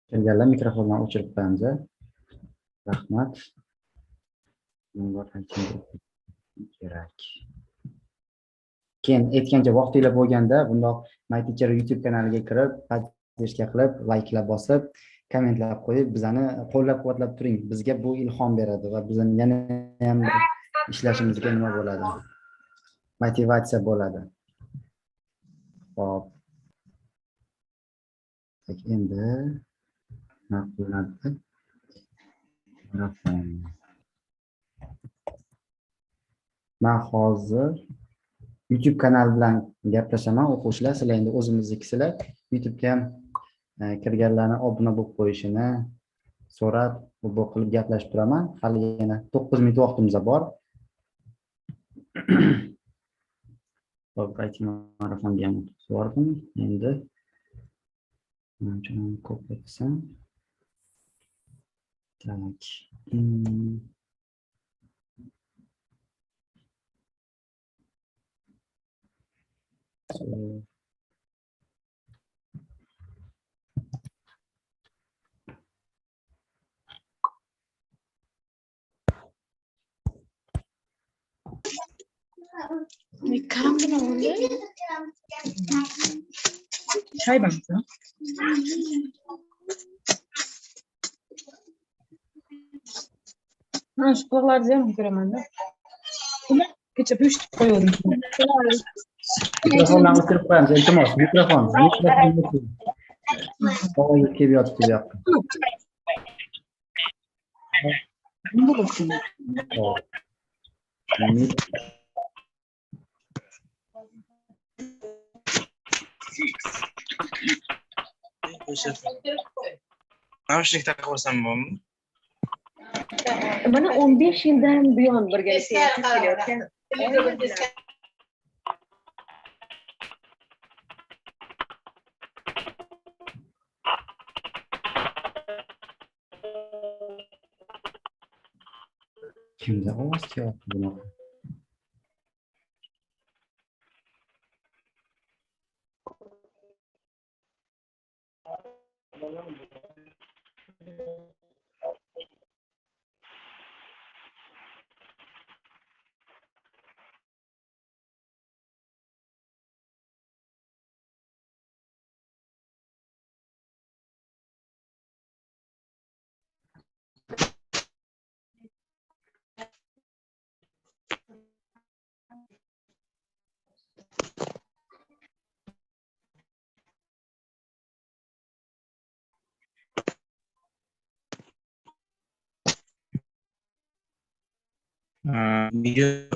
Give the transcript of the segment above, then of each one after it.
Kelganlar mikrofondan o'chirib qo'yamiz. Rahmat. Kerak. Keyin aytgancha vaqtinglar bo'lganda bundoq MyTeacher YouTube kanaliga kirib, podpishka qilib, layklab bosib, kommentlab qo'yib, bizani qo'llab-quvvatlab turing. Bizga bu ilhom beradi va bizning yana ham ishlashimizga nima bo'ladi? Motivatsiya bo'ladi. Xo'p. Endi nima qilinadi? Men hozir YouTube kanal bilan gaplashaman, o'quvchilar, sizlar endi o'zimiznikisilar YouTube'ga ham kirganlarni obuna bo'lib qo'yishini so'rab, bu qilib gaplashib turaman. Hali yana 9 minut vaqtimiz bor. Xo'p, marafonga ham o'tib endi shuni ko'paytsam. Tak. Kamerayı Çay bastı. Ha, şu kollar diye göremem de. Bunu geçip üç koyuyordum. Mikrofondan o'chirib qo'yamiz, iltimos. Mikrofon. Havoga kelib yotib kelyapti. Bu bakayım. Hop. Nauşnik takip olsam bu mu? Bana 15 yıldan buyon birgalikda kelayotgan Kimda ovoz kelyapti bunaqa? Video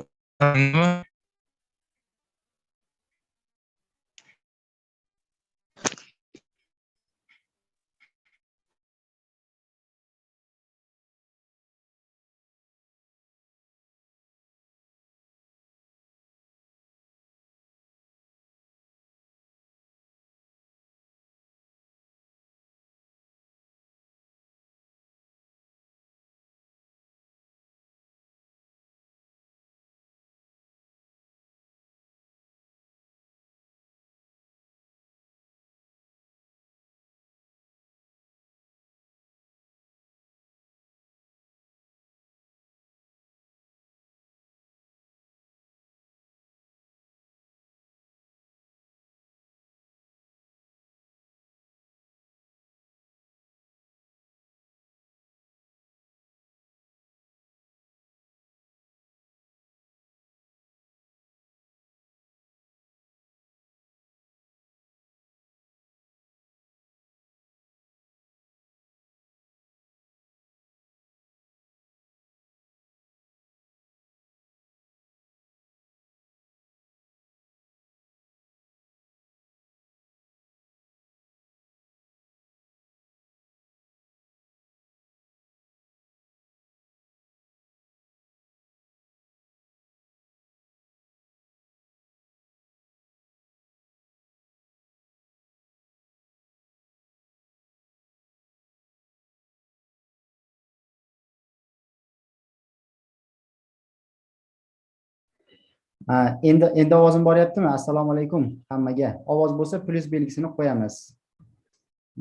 Endi ovozim boryaptimi? Assalomu alaykum hammaga. Ovoz bo'lsa plus belgisini qo'yamiz.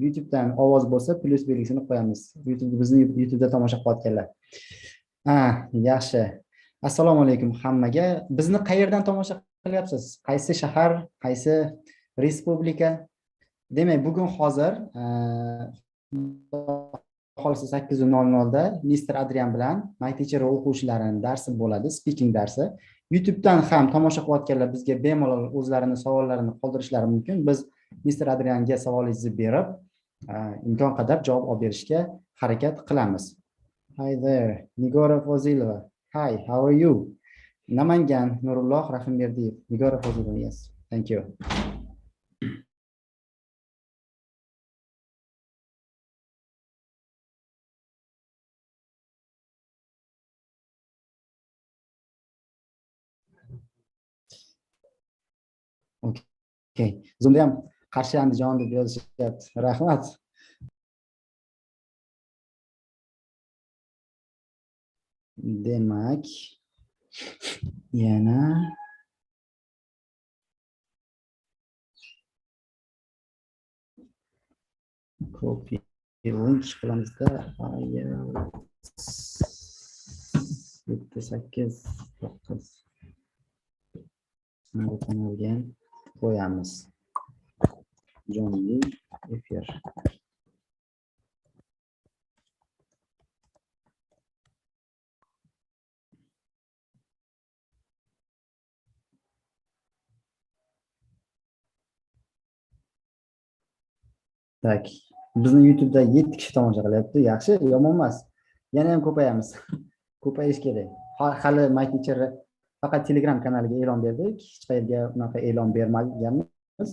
YouTubedan ovoz bo'lsa plus belgisini qo'yamiz. Bizni YouTube'da tomosha qilayotganlar. Yaxshi. Assalomu alaykum hammaga. Bizni qayerdan tomosha qilyapsiz? Qaysi shahar, qaysi respublika? Demak, bugun hozir xohlasa 8:00 da Mr. Adrian bilan MyTeacher o'quvchilarining darsi bo'ladi, speaking darsi. YouTubedan ham tomosha qilayotganlar bizga bemalol o'zlarini savollarini qoldirishlari mumkin. Biz Mr. Adrianga savolingizni berib, imkon qadar javob olib berishga harakat qilamiz. Hi there, Nigora Fozilova. Hi, how are you? Namangan, Nurulloh Rahimberdiyev. Nigora Fozilova, yes. Thank you. Okay. Zoomda ham Qarshi Andijon deb yozishyapti. Rahmat. Demak, yana copy link qilamizda. 7-8-9 kanalga qo'yamiz. Jonli efir. Tak, bizni YouTube'da 7 kishi tomosha qilyapti. Yaxshi, yomon emas. Yana ham ko'payamiz. Ko'payish kerak. Hali MyTeacher faqat Telegram kanaliga e'lon berdik. Hech qayerga unaqa e'lon bermaganmiz.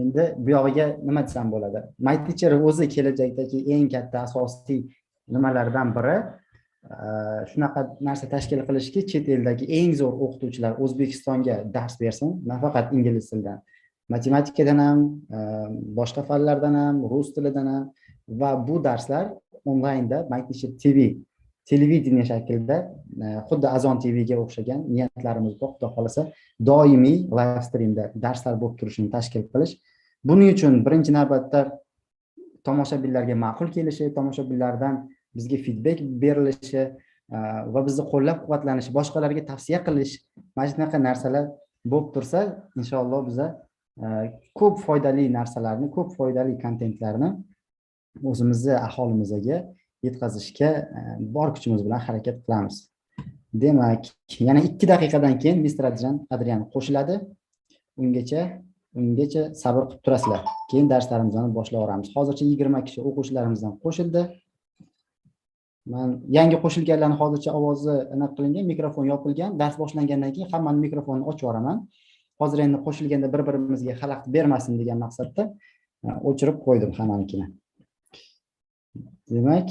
Endi bu yog'iga nima desam bo'ladi? MyTeacher o'zi kelajakdagi eng katta asosiy nimalardan biri shunaqa narsa tashkil qilishki, chet eldagi eng zo'r o'qituvchilar O'zbekistonga dars bersin, nafaqat ingliz tilidan, matematikadan ham, boshqa fanlardan ham, rus tilidan ham va bu darslar onlaynda MyTeacher TV televideniya shaklida xuddi Azon TVga o'xshagan niyatlarimiz bor, xudo xolasa doimiy live streamda darslar bo'lib turishini tashkil qilish. Buning uchun birinchi navbatda tomoshabinlarga ma'qul kelishi, tomoshabinlardan bizga feedback berilishi va bizni qo'llab-quvvatlanishi, boshqalarga tavsiya qilish, mana shunaqa narsalar bo'lib tursa, inshaalloh biz ko'p foydali narsalarni, ko'p foydali kontentlarni o'zimizning aholimizga yetkazishga bor kuchimiz bilan harakat qilamiz. Demak, yana 2 daqiqadan keyin Mr. Adrian qo'shiladi. Ungacha sabr qilib turasizlar. Keyin darslarimizni boshlaveramiz. Hozircha 20 kishi o'quvchilarimizdan qo'shildi. Men yangi qo'shilganlarning hozircha ovozi aniq qilingan, mikrofon yopilgan. Dars boshlangandan keyin hammaning mikrofonini ochib yuboraman. Hozir endi qo'shilganda bir-birimizga xalaqit bermasin degan maqsadda o'chirib qo'ydim hammanikini. Demak,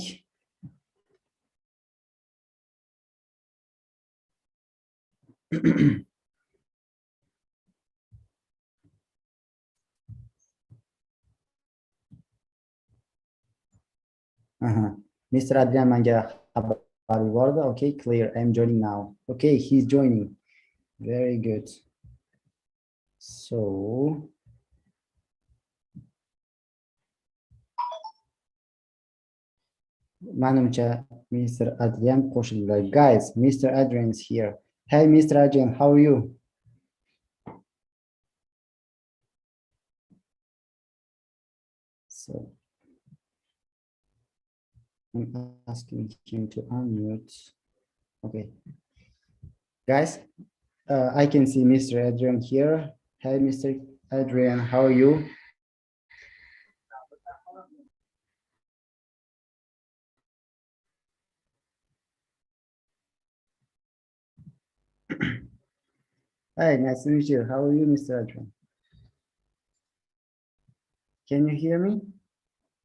Mr. Adrian menga xabar yubordi. Okay, clear. I'm joining now. Okay, he's joining. Very good. So, manimcha Mr. Adrian qo'shildi. Guys, Mr. Adrian is here. Hey, Mr. Adrian, how are you? So, I'm asking him to unmute. Okay. Guys, I can see Mr. Adrian here. Hey, Mr. Adrian, how are you? Hi, nice to meet you. How are you, Mr. Adrian? Can you hear me?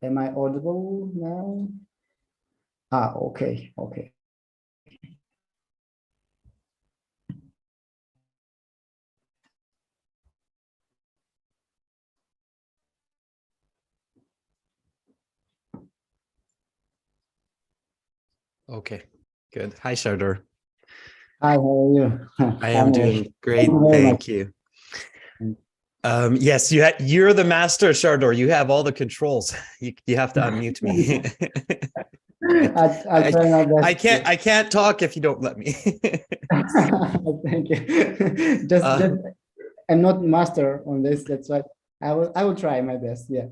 Am I audible now? Okay, okay. Okay, good. Hi, Sardar. Hi, how are you? I am doing great. Thank you very Thank much. you. Yes, you're the master, Shardor. You have all the controls. You have to unmute me. I'll try my best. I can't talk if you don't let me. Thank you. Just I'm not master on this. That's why I will try my best. Yeah.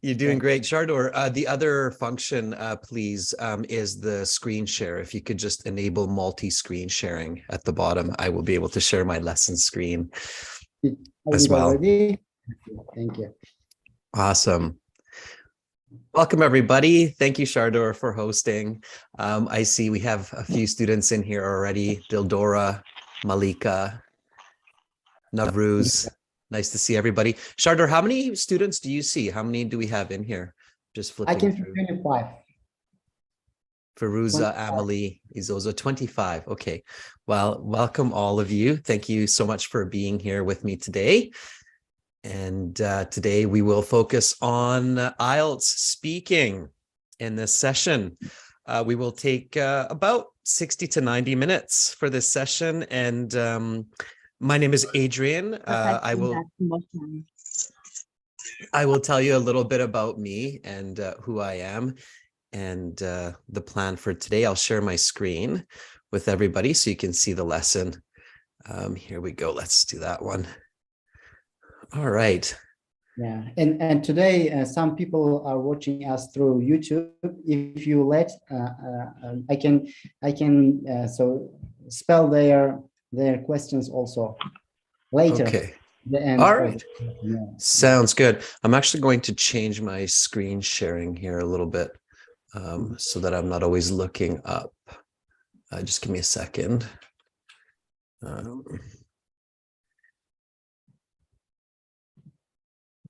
You're doing great, Shardor. The other function, please, is the screen share. If you could just enable multi-screen sharing at the bottom, I will be able to share my lesson screen as well. Already. Thank you. Awesome. Welcome, everybody. Thank you, Shardor, for hosting. I see we have a few students in here already. Dildora, Malika, Navruz. Nice to see everybody. Shardor, how many students do you see? How many do we have in here? Just flipping I can see through. 25. Feruza, Amalie, Izoza, 25. Okay. Well, welcome all of you. Thank you so much for being here with me today. And today we will focus on IELTS speaking in this session. We will take about 60 to 90 minutes for this session. And my name is Adrian. I will tell you a little bit about me and who I am and the plan for today. I'll share my screen with everybody so you can see the lesson. Here we go. Let's do that one. All right. Yeah, and today some people are watching us through YouTube. If you let, I can so spell their questions also later. Okay. The end. All right. Yeah. Sounds good. I'm actually going to change my screen sharing here a little bit so that I'm not always looking up. Just give me a second.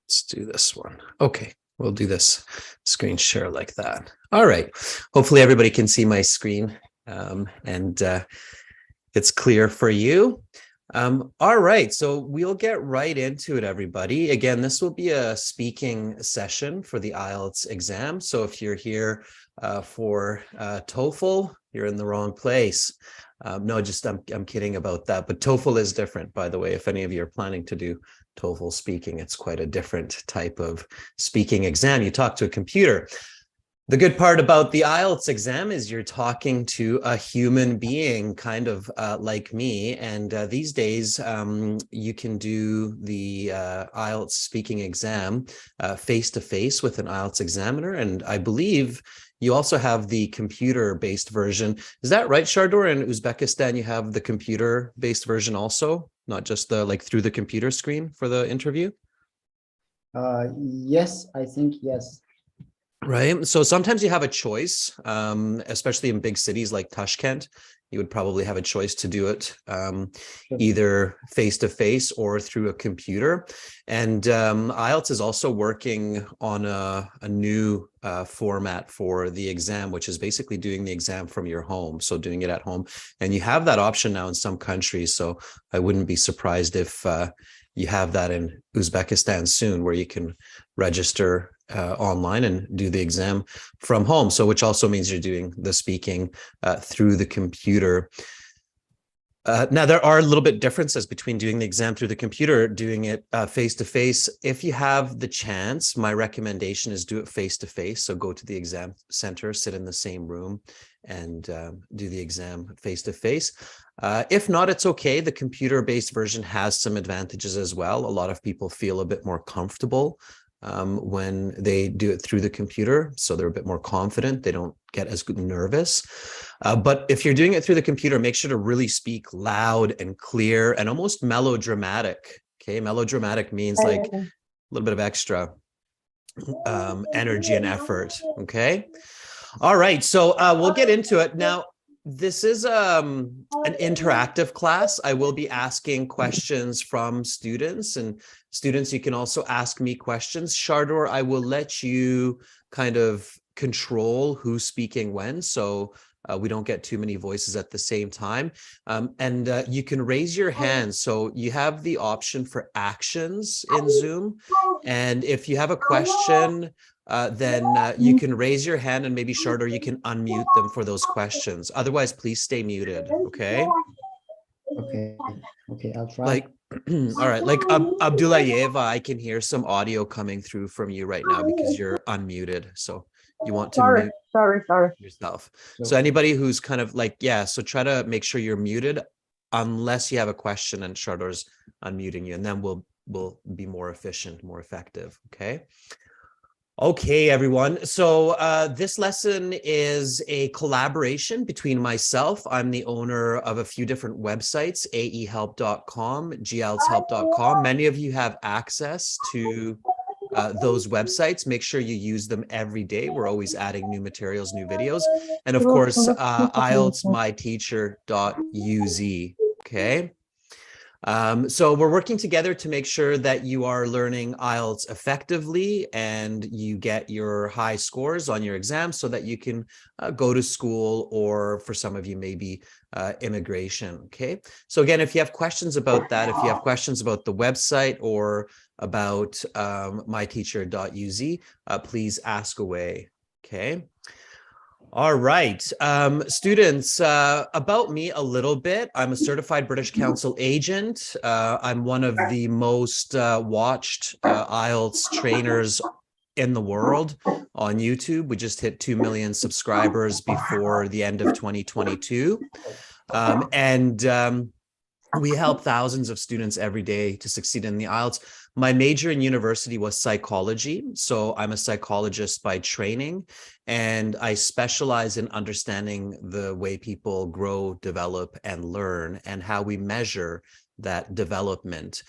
Let's do this one. Okay, we'll do this screen share like that. All right. Hopefully everybody can see my screen and it's clear for you. All right, so we'll get right into it, everybody. Again, this will be a speaking session for the IELTS exam. So if you're here for TOEFL, you're in the wrong place. No, just I'm kidding about that. But TOEFL is different, by the way. If any of you are planning to do TOEFL speaking, it's quite a different type of speaking exam. You talk to a computer. The good part about the IELTS exam is you're talking to a human being, kind of like me. And these days, you can do the IELTS speaking exam face-to-face with an IELTS examiner. And I believe you also have the computer-based version. Is that right, Shardor? In Uzbekistan, you have the computer-based version also, not just the through the computer screen for the interview? Yes, I think yes. Right. So sometimes you have a choice, especially in big cities like Tashkent. You would probably have a choice to do it either face-to-face or through a computer. And IELTS is also working on a new format for the exam, which is basically doing the exam from your home. So doing it at home. And you have that option now in some countries. So I wouldn't be surprised if you have that in Uzbekistan soon, where you can register online and do the exam from home. So which also means you're doing the speaking through the computer. Now, there are a little bit differences between doing the exam through the computer, doing it face-to-face. If you have the chance, my recommendation is do it face-to-face. So go to the exam center, sit in the same room and do the exam face-to-face. If not, it's okay. The computer-based version has some advantages as well. A lot of people feel a bit more comfortable when they do it through the computer. So they're a bit more confident. They don't get as nervous. But if you're doing it through the computer, make sure to really speak loud and clear and almost melodramatic. Okay, melodramatic means like a little bit of extra energy and effort. Okay. All right. So we'll get into it. Now, this is an interactive class. I will be asking questions from students, and students, you can also ask me questions. Shardor, I will let you kind of control who's speaking when, so we don't get too many voices at the same time. And you can raise your hand. So you have the option for actions in Zoom. And if you have a question, then you can raise your hand, and maybe Shardor, you can unmute them for those questions. Otherwise, please stay muted, okay? Okay. Okay, I'll try. Like, all right, like Abdulayeva, I can hear some audio coming through from you right now because you're unmuted. So you want to mute Sorry. yourself. So- So anybody who's kind of like, yeah, so try to make sure you're muted unless you have a question and Shardor's unmuting you, and then we'll be more efficient, more effective. Okay. Okay, everyone. So this lesson is a collaboration between myself. I'm the owner of a few different websites, aehelp.com, ielts.myteacher.uz. Many of you have access to those websites. Make sure you use them every day. We're always adding new materials, new videos. And of course, ielts.myteacher.uz. Okay. So we're working together to make sure that you are learning IELTS effectively and you get your high scores on your exams so that you can go to school, or for some of you, maybe immigration. Okay. So again, if you have questions about that, if you have questions about the website or about myteacher.uz, please ask away. Okay. All right, students, about me a little bit. I'm a certified British Council agent. I'm one of the most watched IELTS trainers in the world on YouTube. We just hit 2 million subscribers before the end of 2022. We help thousands of students every day to succeed in the IELTS. My major in university was psychology. So I'm a psychologist by training, and I specialize in understanding the way people grow, develop, and learn, and how we measure that development.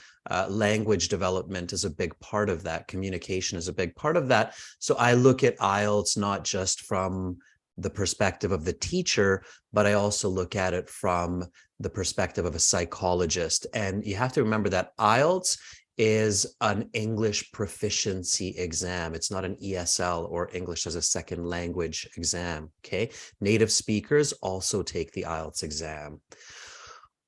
Language development is a big part of that. Communication is a big part of that. So I look at IELTS not just from the perspective of the teacher, but I also look at it from the perspective of a psychologist. And you have to remember that IELTS is an English proficiency exam. It's not an ESL, or English as a second language exam. Okay. Native speakers also take the IELTS exam.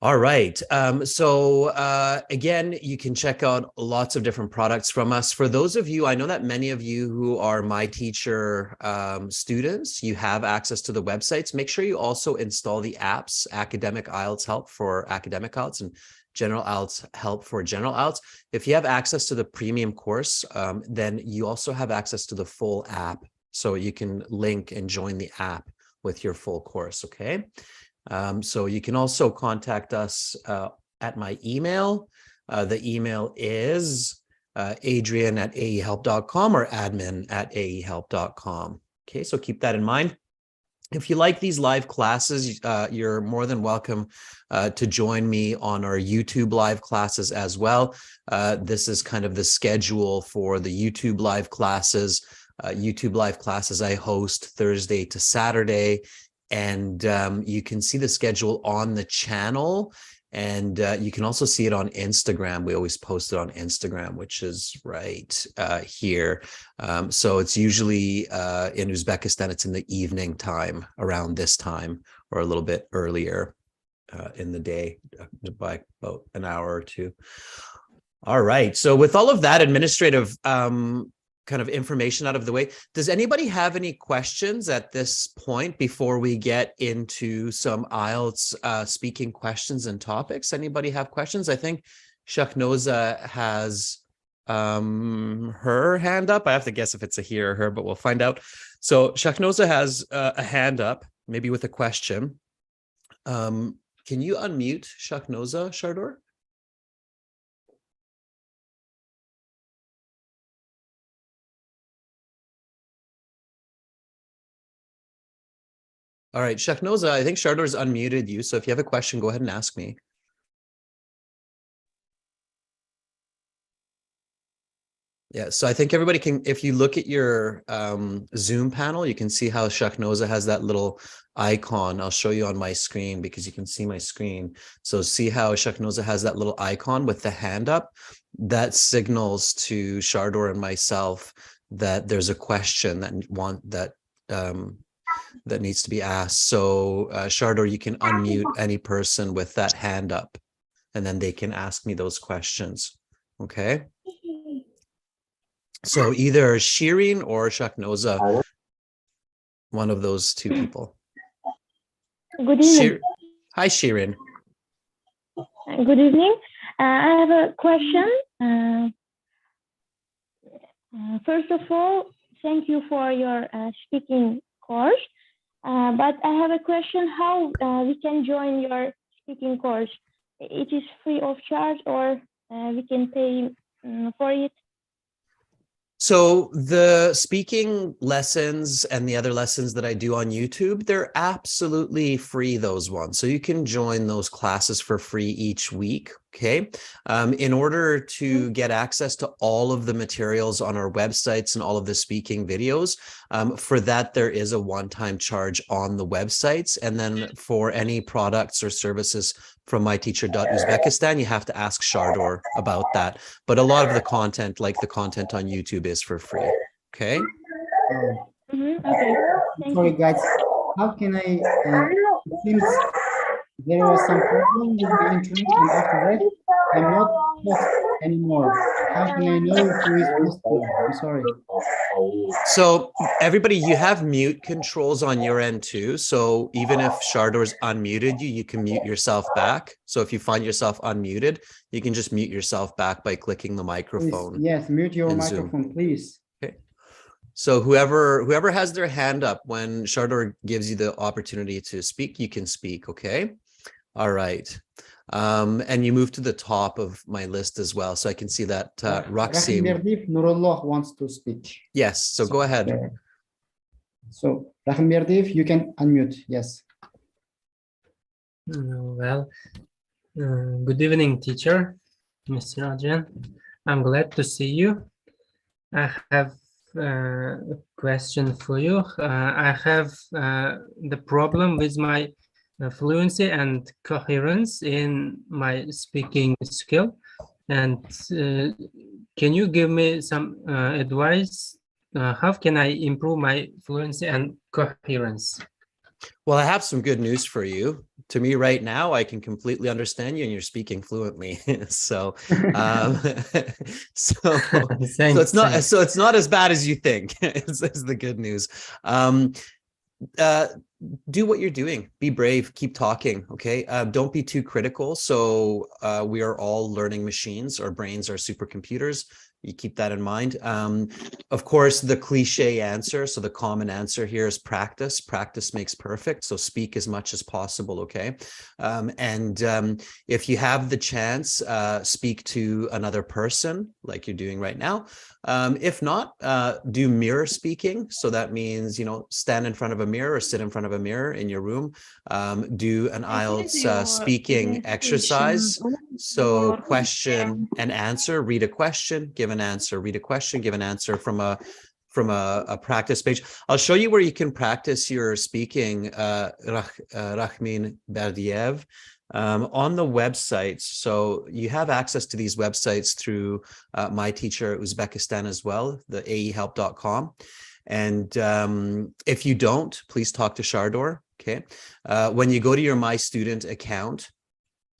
All right. Again, you can check out lots of different products from us. For those of you, I know that many of you who are My Teacher students, you have access to the websites. Make sure you also install the apps, Academic IELTS Help for Academic IELTS and General IELTS Help for General IELTS. If you have access to the premium course, then you also have access to the full app. So you can link and join the app with your full course, okay? So you can also contact us at my email. The email is adrian@aehelp.com or admin@aehelp.com. Okay, so keep that in mind. If you like these live classes, you're more than welcome to join me on our YouTube live classes as well. This is kind of the schedule for the YouTube live classes. YouTube live classes I host Thursday to Saturday. And you can see the schedule on the channel, and you can also see it on Instagram. We always post it on Instagram, which is right here. So it's usually in Uzbekistan, it's in the evening time, around this time, or a little bit earlier in the day by about an hour or two. All right. So with all of that administrative kind of information out of the way, does anybody have any questions at this point before we get into some IELTS speaking questions and topics? Anybody have questions? I think Shaknoza has her hand up. I have to guess if it's a he or her, but we'll find out. So Shaknoza has a hand up, maybe with a question. Can you unmute Shaknoza, Shardor? All right, Shaknoza, I think Shardor's unmuted you. So if you have a question, go ahead and ask me. Yeah, so I think everybody can, if you look at your Zoom panel, you can see how Shaknoza has that little icon. I'll show you on my screen because you can see my screen. So see how Shaknoza has that little icon with the hand up? That signals to Shardor and myself that there's a question that needs to be asked. So Shardor, you can unmute any person with that hand up, and then they can ask me those questions. Okay. So either Shireen or Shaknoza, one of those two people. Good evening. Hi, Shireen. Good evening. I have a question. First of all, thank you for your speaking course. But I have a question: how we can join your speaking course? It is free of charge, or we can pay for it? So the speaking lessons and the other lessons that I do on YouTube, they're absolutely free, those ones. So you can join those classes for free each week. Okay. In order to get access to all of the materials on our websites and all of the speaking videos, for that, there is a one-time charge on the websites. And then for any products or services from myteacher.uz, you have to ask Shardor about that. But a lot of the content, like the content on YouTube, is for free. Okay. Okay. Sorry, guys. How can I? It seems there was some problem with the internet, and after that, I'm not host anymore. How can I know who is host? I'm sorry. So everybody, you have mute controls on your end too. So even if Shardor's unmuted you, you can mute yourself back. So if you find yourself unmuted, you can just mute yourself back by clicking the microphone. Please, yes, mute your in microphone, Zoom. please. Okay. So whoever has their hand up when Shardor gives you the opportunity to speak, you can speak. Okay. All right. And you move to the top of my list as well. So I can see that Rahim Berdiev Nurullah wants to speak. Yes. So go ahead. So Rahim Berdiev, you can unmute. Yes. Well, good evening, teacher, Mr. Adrian. I'm glad to see you. I have a question for you. I have the problem with my fluency and coherence in my speaking skill. And can you give me some advice? How can I improve my fluency and coherence? Well, I have some good news for you. To me right now, I can completely understand you and you're speaking fluently. So, so it's not as bad as you think. Is the good news. Do what you're doing. Be brave. Keep talking. Okay. Don't be too critical. So we are all learning machines. Our brains are supercomputers. You keep that in mind. Of course, the cliche answer, so the common answer here is practice. Practice makes perfect. So speak as much as possible, okay? If you have the chance, speak to another person like you're doing right now. If not, do mirror speaking. So that means, stand in front of a mirror or sit in front of a mirror in your room. Do an IELTS speaking exercise. So question and answer, read a question, give an answer, read a question, give an answer from a practice page. I'll show you where you can practice your speaking, Rahmin Berdiev, on the websites. So you have access to these websites through My Teacher Uzbekistan as well, the aehelp.com. And if you don't, please talk to Shardor. Okay. When you go to your My Student account,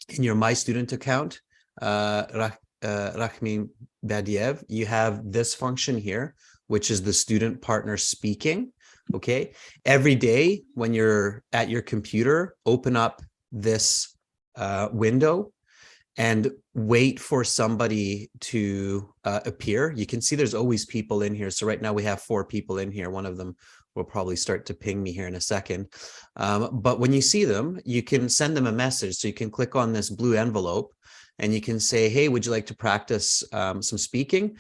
in your My Student account, Rahmin Berdiev, you have this function here, which is the student partner speaking. Okay. Every day when you're at your computer, open up this window and wait for somebody to appear. You can see there's always people in here. So right now we have 4 people in here. One of them will probably start to ping me here in a second. But when you see them, you can send them a message. So you can click on this blue envelope and you can say, hey, would you like to practice some speaking?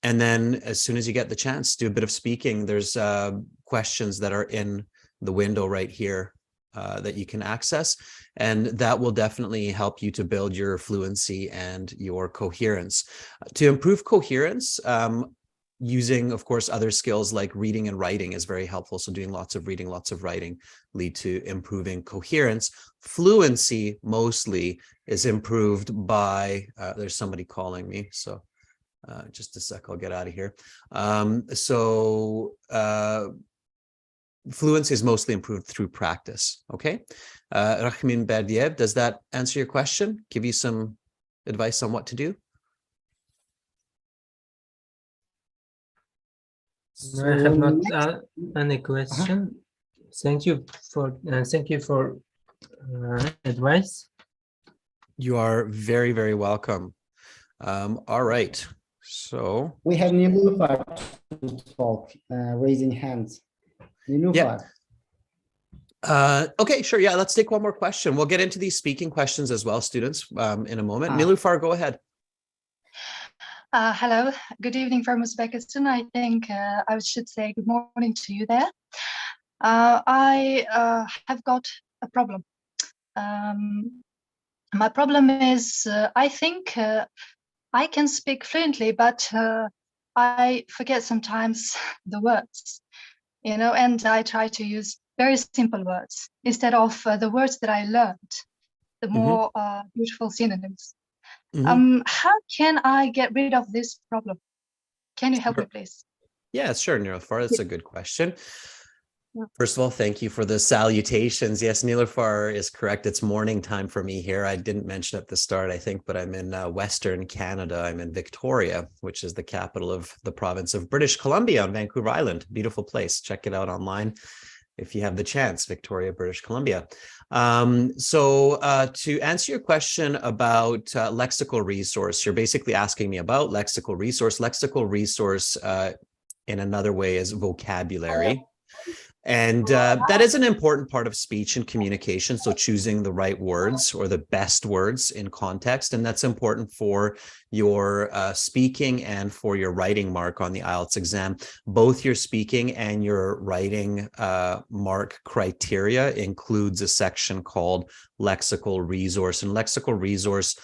And then as soon as you get the chance, do a bit of speaking. There's questions that are in the window right here that you can access. And that will definitely help you to build your fluency and your coherence. To improve coherence, using, of course, other skills like reading and writing is very helpful. So doing lots of reading, lots of writing lead to improving coherence. Fluency mostly is improved by, there's somebody calling me. So just a sec, I'll get out of here. Fluency is mostly improved through practice. Okay. Rahmin Berdiev, does that answer your question? Give you some advice on what to do? No, I have not any question. Thank you for advice. You are very, very welcome. All right. So we have Nilufar to talk, raising hands. Nilufar. Okay, sure. Yeah, let's take one more question. We'll get into these speaking questions as well, students, in a moment. Nilufar, go ahead. Hello, good evening from Uzbekistan. I think I should say good morning to you there. I have got a problem. My problem is I think I can speak fluently, but I forget sometimes the words, you know, and I try to use very simple words instead of the words that I learned, the more beautiful synonyms. How can I get rid of this problem? Can you help me, please? Yeah, sure, Nilufar. That's a good question. First of all, thank you for the salutations. Yes, Nilufar is correct. It's morning time for me here. I didn't mention at the start, I think, but I'm in Western Canada. I'm in Victoria, which is the capital of the province of British Columbia on Vancouver Island. Beautiful place. Check it out online if you have the chance, Victoria, British Columbia. To answer your question about lexical resource, you're basically asking me about lexical resource. Lexical resource in another way is vocabulary. And that is an important part of speech and communication. So choosing the right words or the best words in context. And that's important for your speaking and for your writing mark on the IELTS exam. Both your speaking and your writing mark criteria includes a section called lexical resource. And lexical resource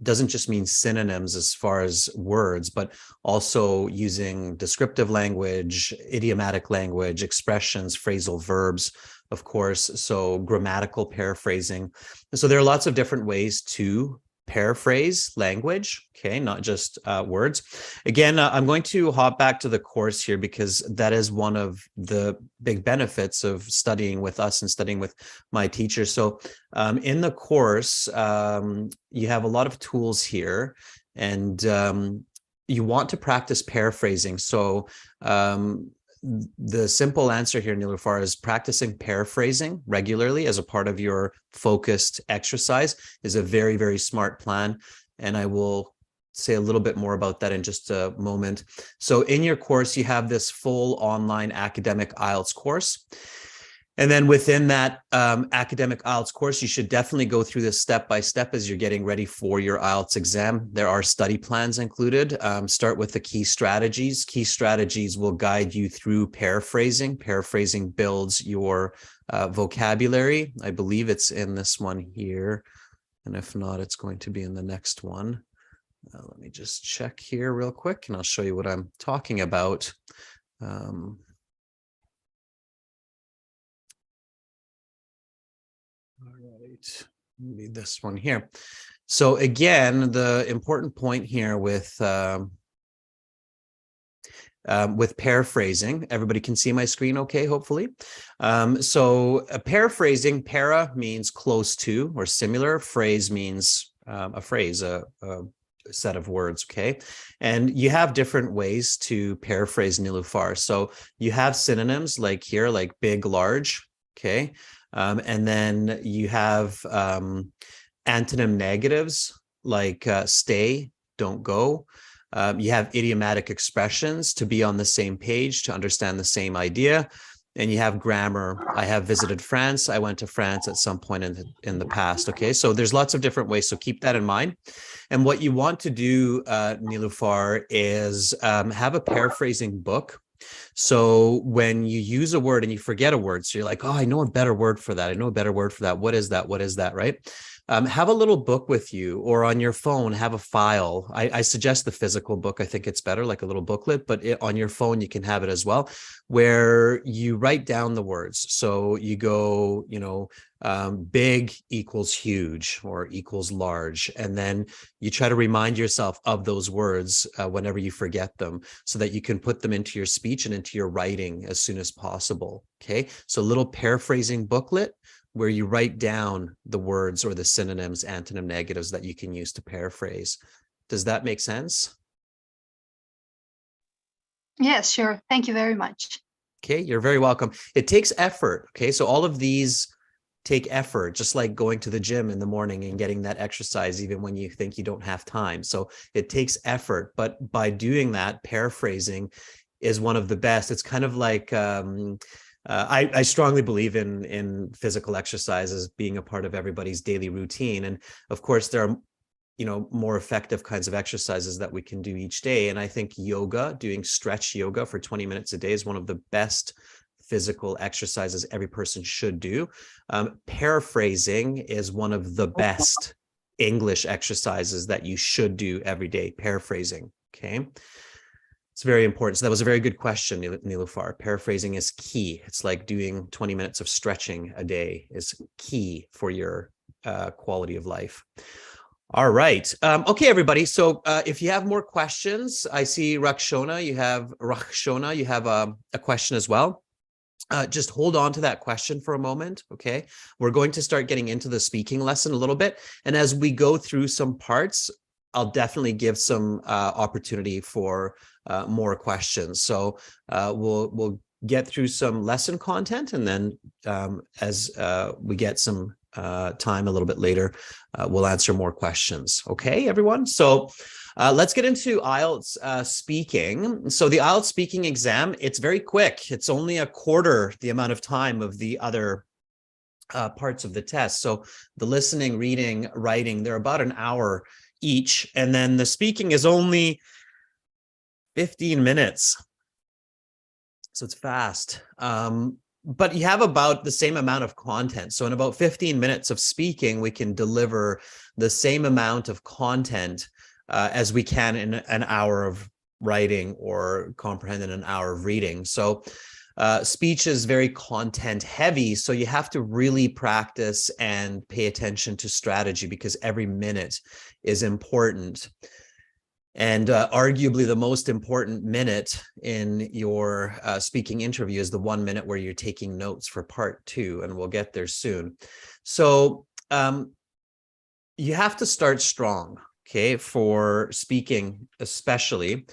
doesn't just mean synonyms as far as words, but also using descriptive language, idiomatic language, expressions, phrasal verbs, of course, so grammatical paraphrasing. So there are lots of different ways to paraphrase language, okay, not just words. Again, I'm going to hop back to the course here because that is one of the big benefits of studying with us and studying with my teacher. So in the course, you have a lot of tools here, and you want to practice paraphrasing. So the simple answer here, Nilufar, is practicing paraphrasing regularly as a part of your focused exercise is a very, very smart plan. And I will say a little bit more about that in just a moment. So in your course, you have this full online academic IELTS course. And then within that academic IELTS course, you should definitely go through this step by step as you're getting ready for your IELTS exam. There are study plans included. Start with the key strategies. Key strategies will guide you through paraphrasing. Paraphrasing builds your vocabulary. I believe it's in this one here. And if not, it's going to be in the next one. Let me just check here real quick, and I'll show you what I'm talking about. All right, maybe this one here. So again, the important point here with paraphrasing, everybody can see my screen okay, hopefully. Paraphrasing, para means close to or similar. Phrase means a phrase, a set of words, okay? And you have different ways to paraphrase, Nilufar. So you have synonyms like here, like big, large, okay? And then you have antonym negatives like stay, don't go. You have idiomatic expressions to be on the same page, to understand the same idea. And you have grammar. I have visited France. I went to France at some point in the past. Okay, so there's lots of different ways. So keep that in mind. And what you want to do, Nilufar, is have a paraphrasing book. So when you use a word and you forget a word, so you're like, oh, I know a better word for that. I know a better word for that. What is that? What is that? Right? Have a little book with you, or on your phone, have a file. I suggest the physical book. I think it's better, like a little booklet, but on your phone, you can have it as well, where you write down the words. So you go, big equals huge or equals large. And then you try to remind yourself of those words whenever you forget them, so that you can put them into your speech and into your writing as soon as possible. Okay. So a little paraphrasing booklet where you write down the words or the synonyms, antonym negatives that you can use to paraphrase. Does that make sense? Yes, sure. Thank you very much. Okay, you're very welcome. It takes effort. Okay, so all of these take effort, just like going to the gym in the morning and getting that exercise, even when you think you don't have time. So it takes effort, but by doing that, paraphrasing is one of the best. It's kind of like, I strongly believe in physical exercises being a part of everybody's daily routine. And of course, there are, more effective kinds of exercises that we can do each day. And I think yoga, doing stretch yoga for 20 minutes a day is one of the best physical exercises every person should do. Paraphrasing is one of the best English exercises that you should do every day, paraphrasing, okay? It's very important. So that was a very good question, Nilufar. Paraphrasing is key. It's like doing 20 minutes of stretching a day is key for your quality of life. All right. Okay, everybody. So if you have more questions, I see Rakshona, you have a question as well. Just hold on to that question for a moment, okay? We're going to start getting into the speaking lesson a little bit. And as we go through some parts, I'll definitely give some opportunity for more questions. So we'll get through some lesson content, and then as we get some time a little bit later, we'll answer more questions. Okay, everyone? So let's get into IELTS speaking. So the IELTS speaking exam, it's very quick. It's only a quarter the amount of time of the other parts of the test. So the listening, reading, writing, they're about an hour each. And then the speaking is only 15 minutes. So it's fast. But you have about the same amount of content. So in about 15 minutes of speaking, we can deliver the same amount of content as we can in an hour of writing or comprehend in an hour of reading. So speech is very content heavy. So you have to really practice and pay attention to strategy, because every minute is important. And arguably the most important minute in your speaking interview is the 1 minute where you're taking notes for part 2, and we'll get there soon. So you have to start strong, okay, for speaking especially,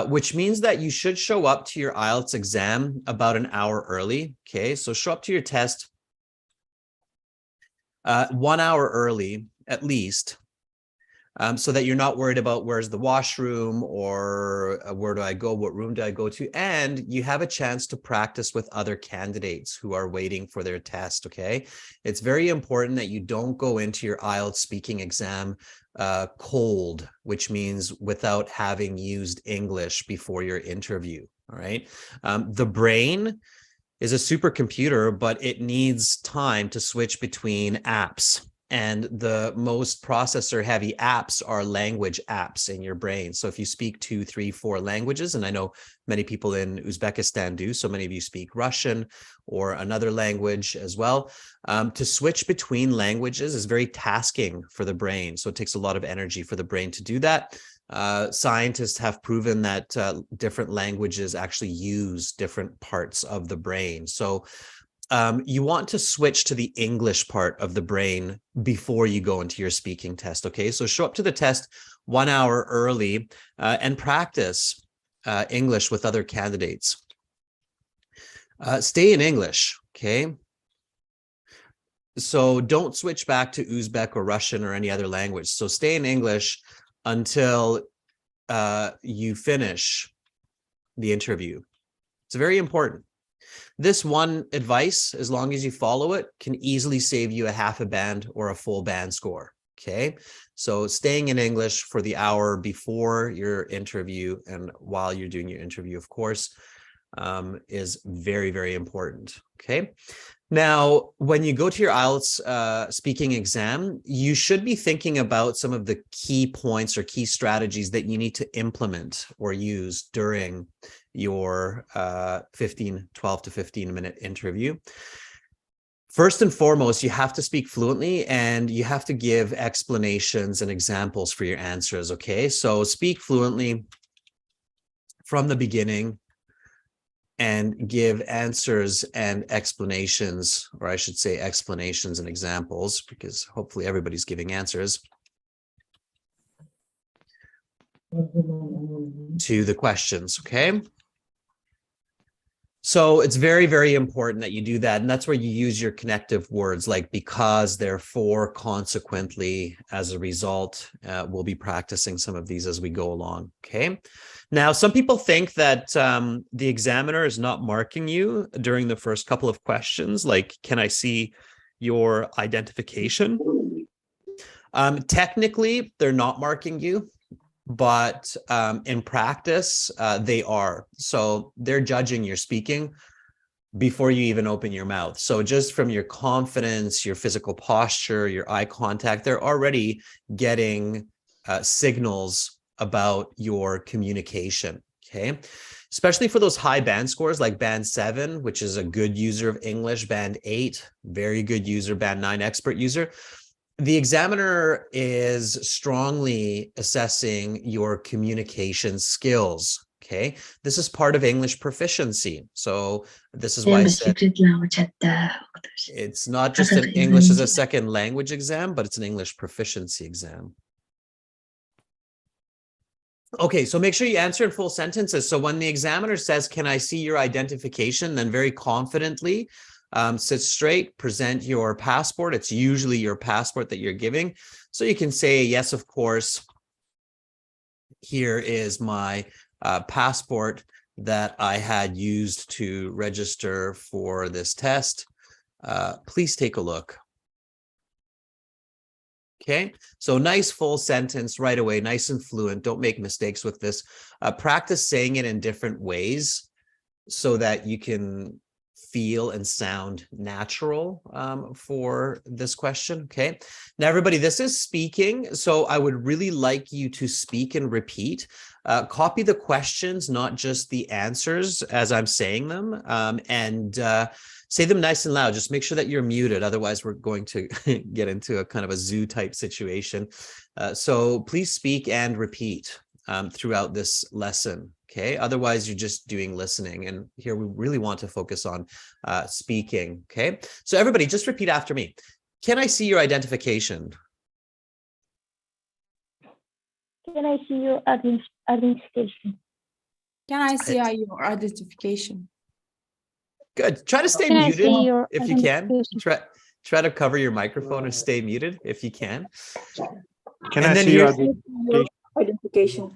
which means that you should show up to your IELTS exam about an hour early, okay? So show up to your test 1 hour early at least, so that you're not worried about where's the washroom or where do I go, what room do I go to, and you have a chance to practice with other candidates who are waiting for their test, okay? It's very important that you don't go into your IELTS speaking exam cold, which means without having used English before your interview, all right? The brain is a supercomputer, but it needs time to switch between apps. And the most processor heavy apps are language apps in your brain. So if you speak 2, 3, 4 languages, and I know many people in Uzbekistan do, so many of you speak Russian or another language as well, to switch between languages is very tasking for the brain. So it takes a lot of energy for the brain to do that. Scientists have proven that different languages actually use different parts of the brain. So you want to switch to the English part of the brain before you go into your speaking test, okay? So show up to the test 1 hour early and practice English with other candidates. Stay in English, okay? So don't switch back to Uzbek or Russian or any other language. So stay in English until you finish the interview. It's very important. This one advice, as long as you follow it, can easily save you a half a band or a full band score, okay? So staying in English for the hour before your interview and while you're doing your interview, of course, is very, very important, okay? Now, when you go to your IELTS speaking exam, you should be thinking about some of the key points or key strategies that you need to implement or use during your 12 to 15 minute interview. First and foremost, you have to speak fluently and you have to give explanations and examples for your answers, okay? So speak fluently from the beginning and give answers and explanations, or I should say explanations and examples, because hopefully everybody's giving answers to the questions, okay? So it's very, very important that you do that. And that's where you use your connective words like because, therefore, consequently, as a result. We'll be practicing some of these as we go along. Okay. Now, some people think that the examiner is not marking you during the first couple of questions, like, can I see your identification? Technically, they're not marking you, but in practice, they are. So they're judging your speaking before you even open your mouth. So just from your confidence, your physical posture, your eye contact, they're already getting signals about your communication, okay? Especially for those high band scores like band 7, which is a good user of English, band 8, very good user, band 9, expert user. The examiner is strongly assessing your communication skills, okay? This is part of English proficiency. So this is why I said it's not just an English as a second language exam, but it's an English proficiency exam. Okay, so make sure you answer in full sentences. So when the examiner says, can I see your identification? Then very confidently, sit straight, present your passport. It's usually your passport that you're giving. So you can say, yes, of course, here is my passport that I had used to register for this test. Please take a look. Okay, so nice full sentence right away, nice and fluent. Don't make mistakes with this. Practice saying it in different ways so that you can feel and sound natural for this question. Okay, now everybody, this is speaking. So I would really like you to speak and repeat. Copy the questions, not just the answers as I'm saying them, and say them nice and loud. Just make sure that you're muted. Otherwise, we're going to get into a kind of a zoo type situation. So please speak and repeat throughout this lesson. Okay. Otherwise, you're just doing listening. And here we really want to focus on speaking. Okay. So everybody, just repeat after me. Can I see your identification? Can I see your identification? Can I see your identification? Good. Try to stay Can I muted see your if you can. identification? Try to cover your microphone and stay muted if you can. Can And I then see your Identification.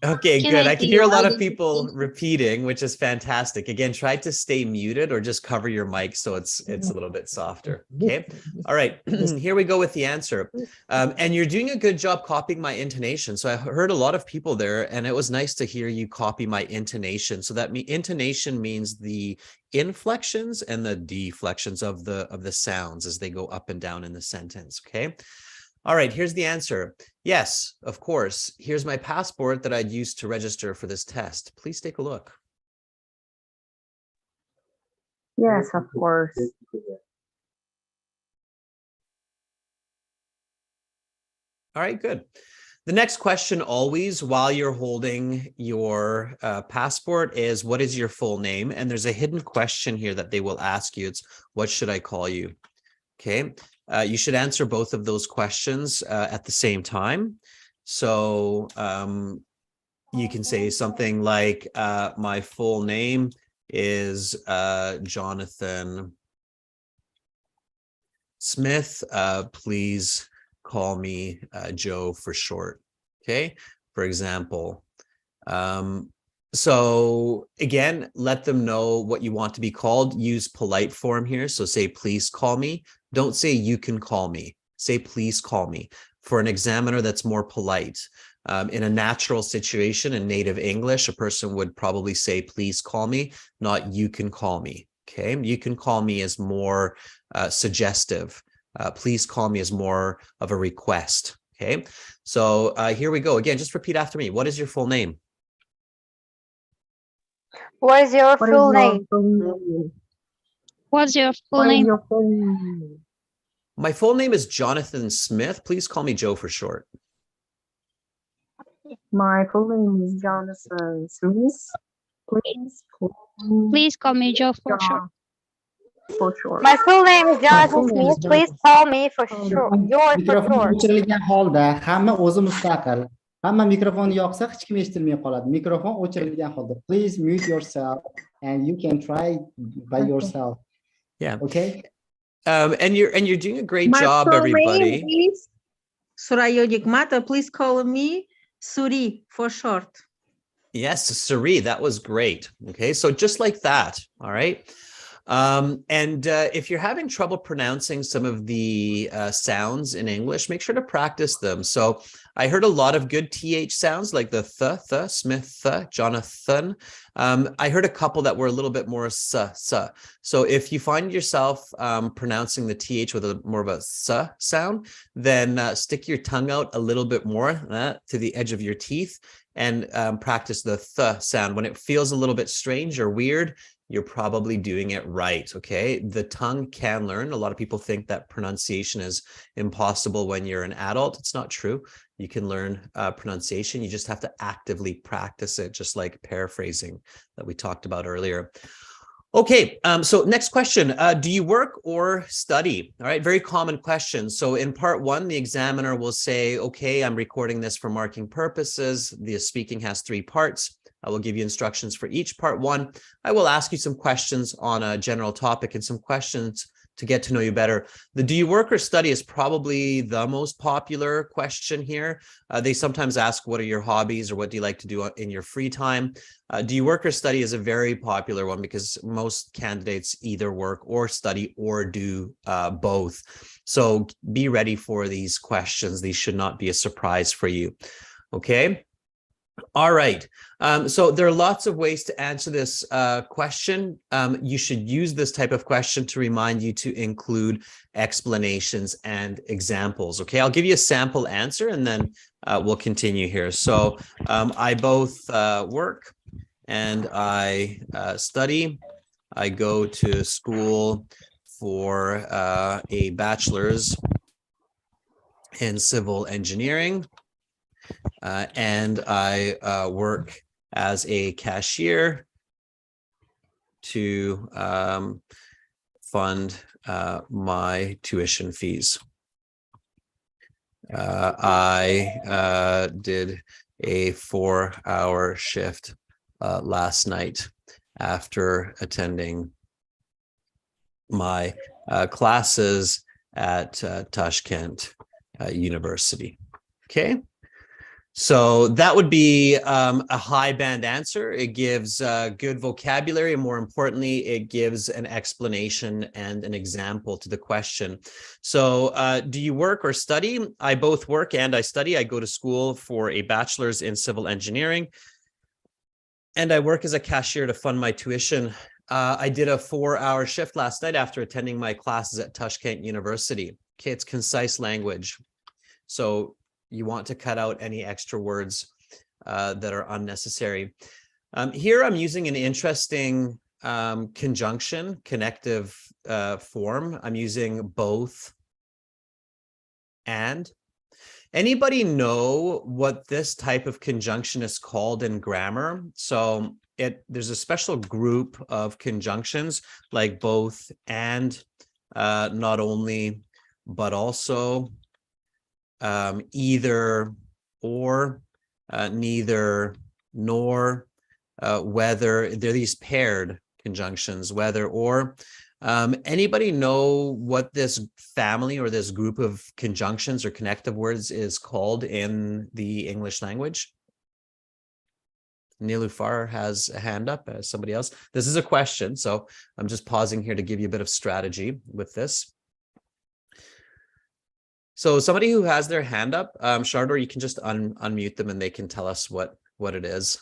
Okay, Can good. I I can see hear a your lot of people identification? repeating, which is fantastic. Again, try to stay muted or just cover your mic so it's a little bit softer. Okay. All right. Here we go with the answer. And you're doing a good job copying my intonation. So I heard a lot of people there, and it was nice to hear you copy my intonation. So that intonation means the inflections and the deflections of the sounds as they go up and down in the sentence. Okay. All right, here's the answer. Yes, of course. Here's my passport that I'd used to register for this test. Please take a look. Yes, of course. All right, good. The next question always while you're holding your passport is, what is your full name? And there's a hidden question here that they will ask you. It's, what should I call you? Okay. You should answer both of those questions at the same time. So you can say something like, my full name is Jonathan Smith. Please call me Joe for short. Okay, for example. So again, let them know what you want to be called. Use polite form here. So say, please call me. Don't say you can call me. Say, please call me. For an examiner, that's more polite. In a natural situation in native English, a person would probably say, please call me, not you can call me. Okay, you can call me is more suggestive. Please call me is more of a request. Okay, so here we go. Again, just repeat after me. What is your full name? What is your full name? What's your full name? My full name is Jonathan Smith. Please call me Joe for short. My full name is Jonathan Smith. Please call me Joe for short. For short. My full name is Jonathan Smith. Please call me for short. George for Mikrofon short. o'chirilgan holda hamma o'zi mustaqil. Hamma mikrofonni yoqsa hech kim eshitilmay qoladi. Mikrofon o'chirilgan holda. Please mute yourself and you can try by yourself. Yeah. Okay. And you're doing a great My job, full everybody. name is Suraya Yigmata. Please call me Suri for short. Yes, Suri, that was great. Okay, so just like that. All right. And if you're having trouble pronouncing some of the sounds in English, make sure to practice them. So I heard a lot of good TH sounds like the th, Smith, Jonathan. I heard a couple that were a little bit more s. So if you find yourself pronouncing the TH with a more of a s sound, then stick your tongue out a little bit more to the edge of your teeth and practice the th sound. When it feels a little bit strange or weird, you're probably doing it right, okay? The tongue can learn. A lot of people think that pronunciation is impossible when you're an adult. It's not true. You can learn pronunciation. You just have to actively practice it, just like paraphrasing that we talked about earlier. Okay, so next question. Do you work or study? All right, very common question. So in part one, the examiner will say, okay, I'm recording this for marking purposes. The speaking has 3 parts. I will give you instructions for each. Part one, I will ask you some questions on a general topic and some questions to get to know you better. The do you work or study is probably the most popular question here. They sometimes ask, what are your hobbies or what do you like to do in your free time? Do you work or study is a very popular one because most candidates either work or study or do both. So be ready for these questions. These should not be a surprise for you. Okay. All right. So there are lots of ways to answer this question. You should use this type of question to remind you to include explanations and examples. Okay, I'll give you a sample answer and then we'll continue here. So I both work and I study. I go to school for a bachelor's in civil engineering. And I work as a cashier to fund my tuition fees. I did a 4-hour shift last night after attending my classes at Tashkent University. Okay. So that would be a high band answer. It gives good vocabulary, and more importantly, it gives an explanation and an example to the question. So do you work or study? I both work and I study. I go to school for a bachelor's in civil engineering, and I work as a cashier to fund my tuition. I did a 4-hour shift last night after attending my classes at Tashkent University. Okay, it's concise language. So you want to cut out any extra words that are unnecessary. Here I'm using an interesting conjunction, connective form. I'm using both and. Anybody know what this type of conjunction is called in grammar? So there's a special group of conjunctions like both and, not only, but also, either or, neither nor, whether. They're these paired conjunctions, whether or. Anybody know what this family or this group of conjunctions or connective words is called in the English language? Nilufar has a hand up. Somebody else. This is a question, so I'm just pausing here to give you a bit of strategy with this. So somebody who has their hand up, Shardor, you can just unmute them and they can tell us what it is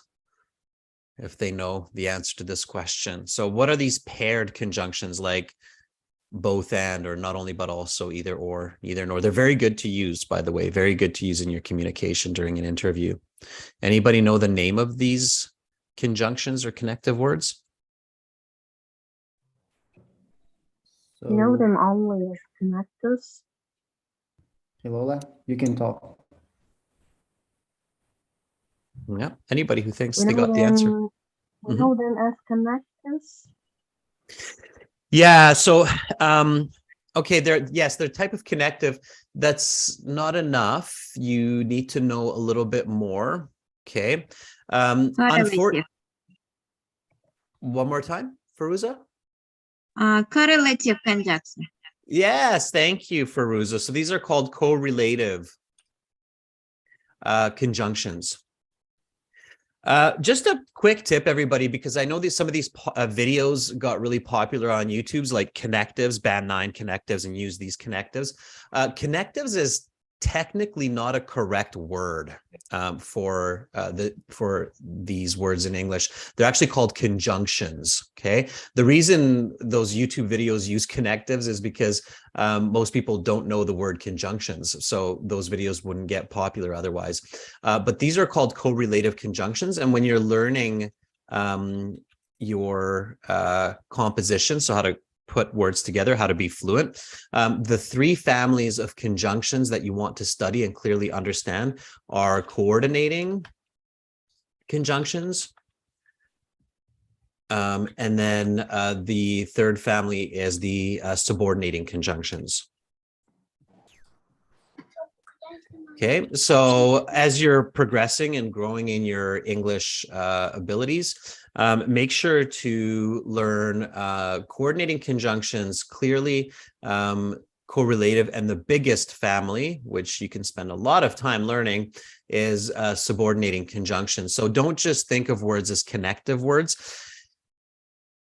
if they know the answer to this question. So what are these paired conjunctions like both and, or not only, but also, either or, neither nor? They're very good to use, by the way, very good to use in your communication during an interview. Anybody know the name of these conjunctions or connective words? So, Know them only as connectors. Lola, you can talk. Yeah. Anybody who thinks they got the answer. Know them as connectors. Yeah. So, okay, they're type of connective. That's not enough. You need to know a little bit more. Okay. One more time, Firuza. Correlative conjunction. Yes, thank you, Firuza. So these are called correlative conjunctions. Just a quick tip, everybody, because I know some of these videos got really popular on YouTube's, like connectives, ban 9 connectives and use these connectives. Connectives is technically not a correct word for these words in English. They're actually called conjunctions. Okay, the reason those YouTube videos use connectives is because most people don't know the word conjunctions, so those videos wouldn't get popular otherwise. But these are called correlative conjunctions, and when you're learning your composition, so how to put words together, how to be fluent. The 3 families of conjunctions that you want to study and clearly understand are coordinating conjunctions. And then the 3rd family is the subordinating conjunctions. Okay, so as you're progressing and growing in your English abilities, make sure to learn coordinating conjunctions clearly, correlative, and the biggest family, which you can spend a lot of time learning, is subordinating conjunctions. So don't just think of words as connective words.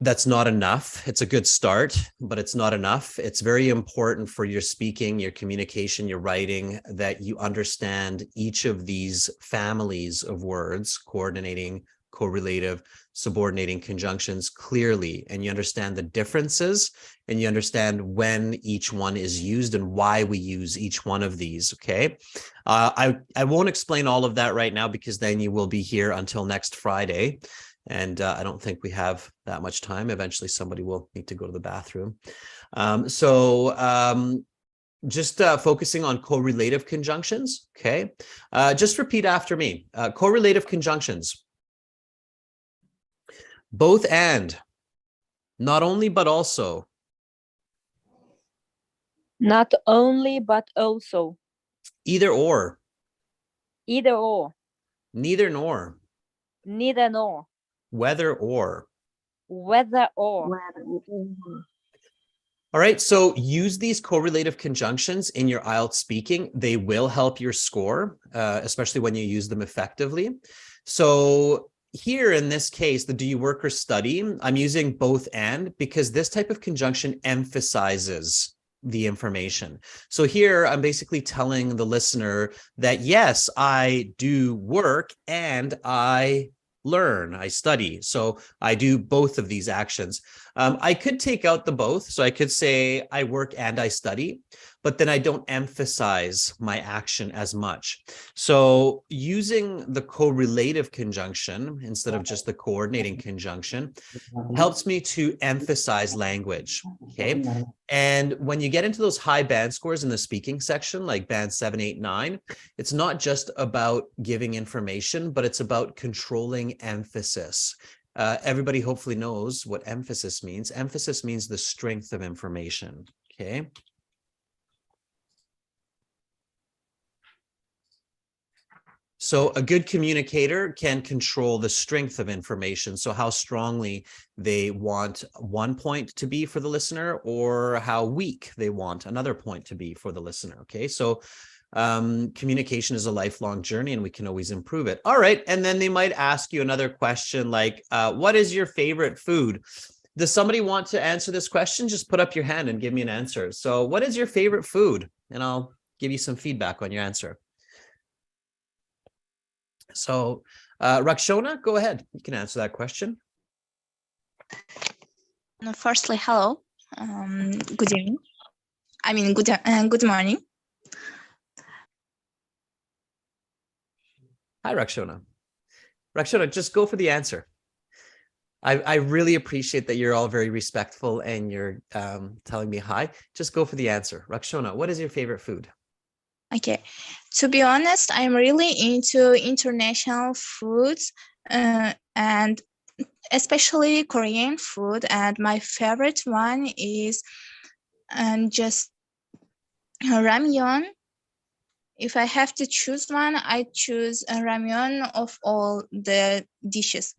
That's not enough. It's a good start, but it's not enough. It's very important for your speaking, your communication, your writing, that you understand each of these families of words, coordinating, correlative, subordinating conjunctions clearly, and you understand the differences, and you understand when each one is used and why we use each one of these. Okay, I won't explain all of that right now, because then you will be here until next Friday. And I don't think we have that much time. Eventually, somebody will need to go to the bathroom. Just focusing on correlative conjunctions, okay? Just repeat after me. Correlative conjunctions. Both and. Not only, but also. Not only, but also. Either or. Either or. Neither nor. Neither nor. Whether or. Whether or. All right, so use these correlative conjunctions in your IELTS speaking. They will help your score, especially when you use them effectively. So here in this case, the do you work or study, I'm using both and, because this type of conjunction emphasizes the information. So here I'm basically telling the listener that yes, I do work and I learn, I study. So I do both of these actions. I could take out the both. So I could say I work and I study, but then I don't emphasize my action as much. So using the correlative conjunction instead of just the coordinating conjunction helps me to emphasize language. Okay. And when you get into those high band scores in the speaking section, like band 7, 8, 9, it's not just about giving information, but it's about controlling emphasis. Everybody hopefully knows what emphasis means. Emphasis means the strength of information. Okay. So a good communicator can control the strength of information. So how strongly they want one point to be for the listener, or how weak they want another point to be for the listener. Okay, so communication is a lifelong journey and we can always improve it. All right, and then they might ask you another question like, what is your favorite food? Does somebody want to answer this question? Just put up your hand and give me an answer. So what is your favorite food? And I'll give you some feedback on your answer. So, Rakshona, go ahead. You can answer that question. Firstly, hello. Good evening. I mean, good morning. Hi, Rakshona. Rakshona, just go for the answer. I really appreciate that you're all very respectful and you're telling me hi. Just go for the answer. Rakshona, what is your favorite food? Okay, to be honest, I'm really into international foods and especially Korean food. And my favorite one is just ramyeon. If I have to choose one, I choose a ramyeon of all the dishes.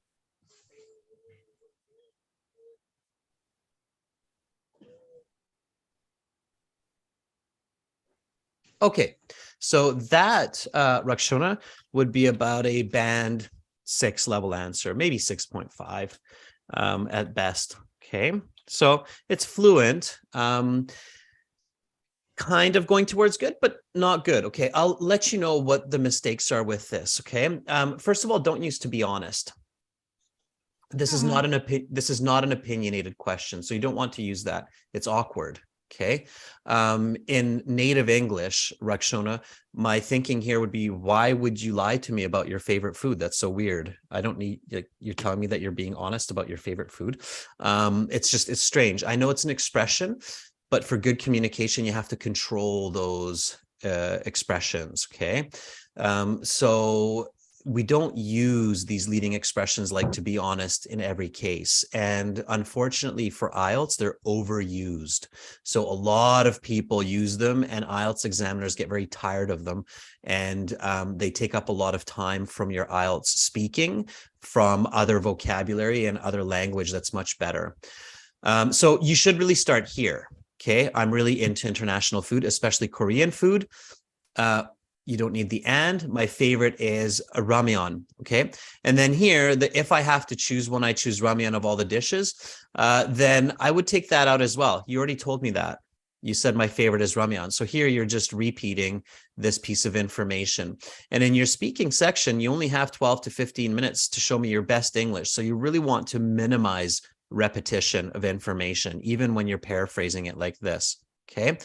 Okay, so that, Rakshona, would be about a band 6 level answer, maybe 6.5 at best. Okay, so it's fluent, kind of going towards good, but not good. Okay, I'll let you know what the mistakes are with this. Okay, first of all, don't use to be honest. This is not an opinionated question, so you don't want to use that. It's awkward. Okay. In native English, Rakshona, my thinking here would be, why would you lie to me about your favorite food? That's so weird. I don't need, you're telling me that you're being honest about your favorite food. It's strange. I know it's an expression, but for good communication, you have to control those expressions. Okay. So we don't use these leading expressions like to be honest in every case. And unfortunately for IELTS, they're overused. So a lot of people use them and IELTS examiners get very tired of them. And they take up a lot of time from your IELTS speaking, from other vocabulary and other language that's much better. So you should really start here. Okay, I'm really into international food, especially Korean food. You don't need the and. My favorite is a ramyeon. Okay. And then here, if I have to choose one, I choose ramyeon of all the dishes, then I would take that out as well. You already told me that. You said my favorite is ramyeon. So here you're just repeating this piece of information. And in your speaking section, you only have 12 to 15 minutes to show me your best English. So you really want to minimize repetition of information, even when you're paraphrasing it like this. Okay.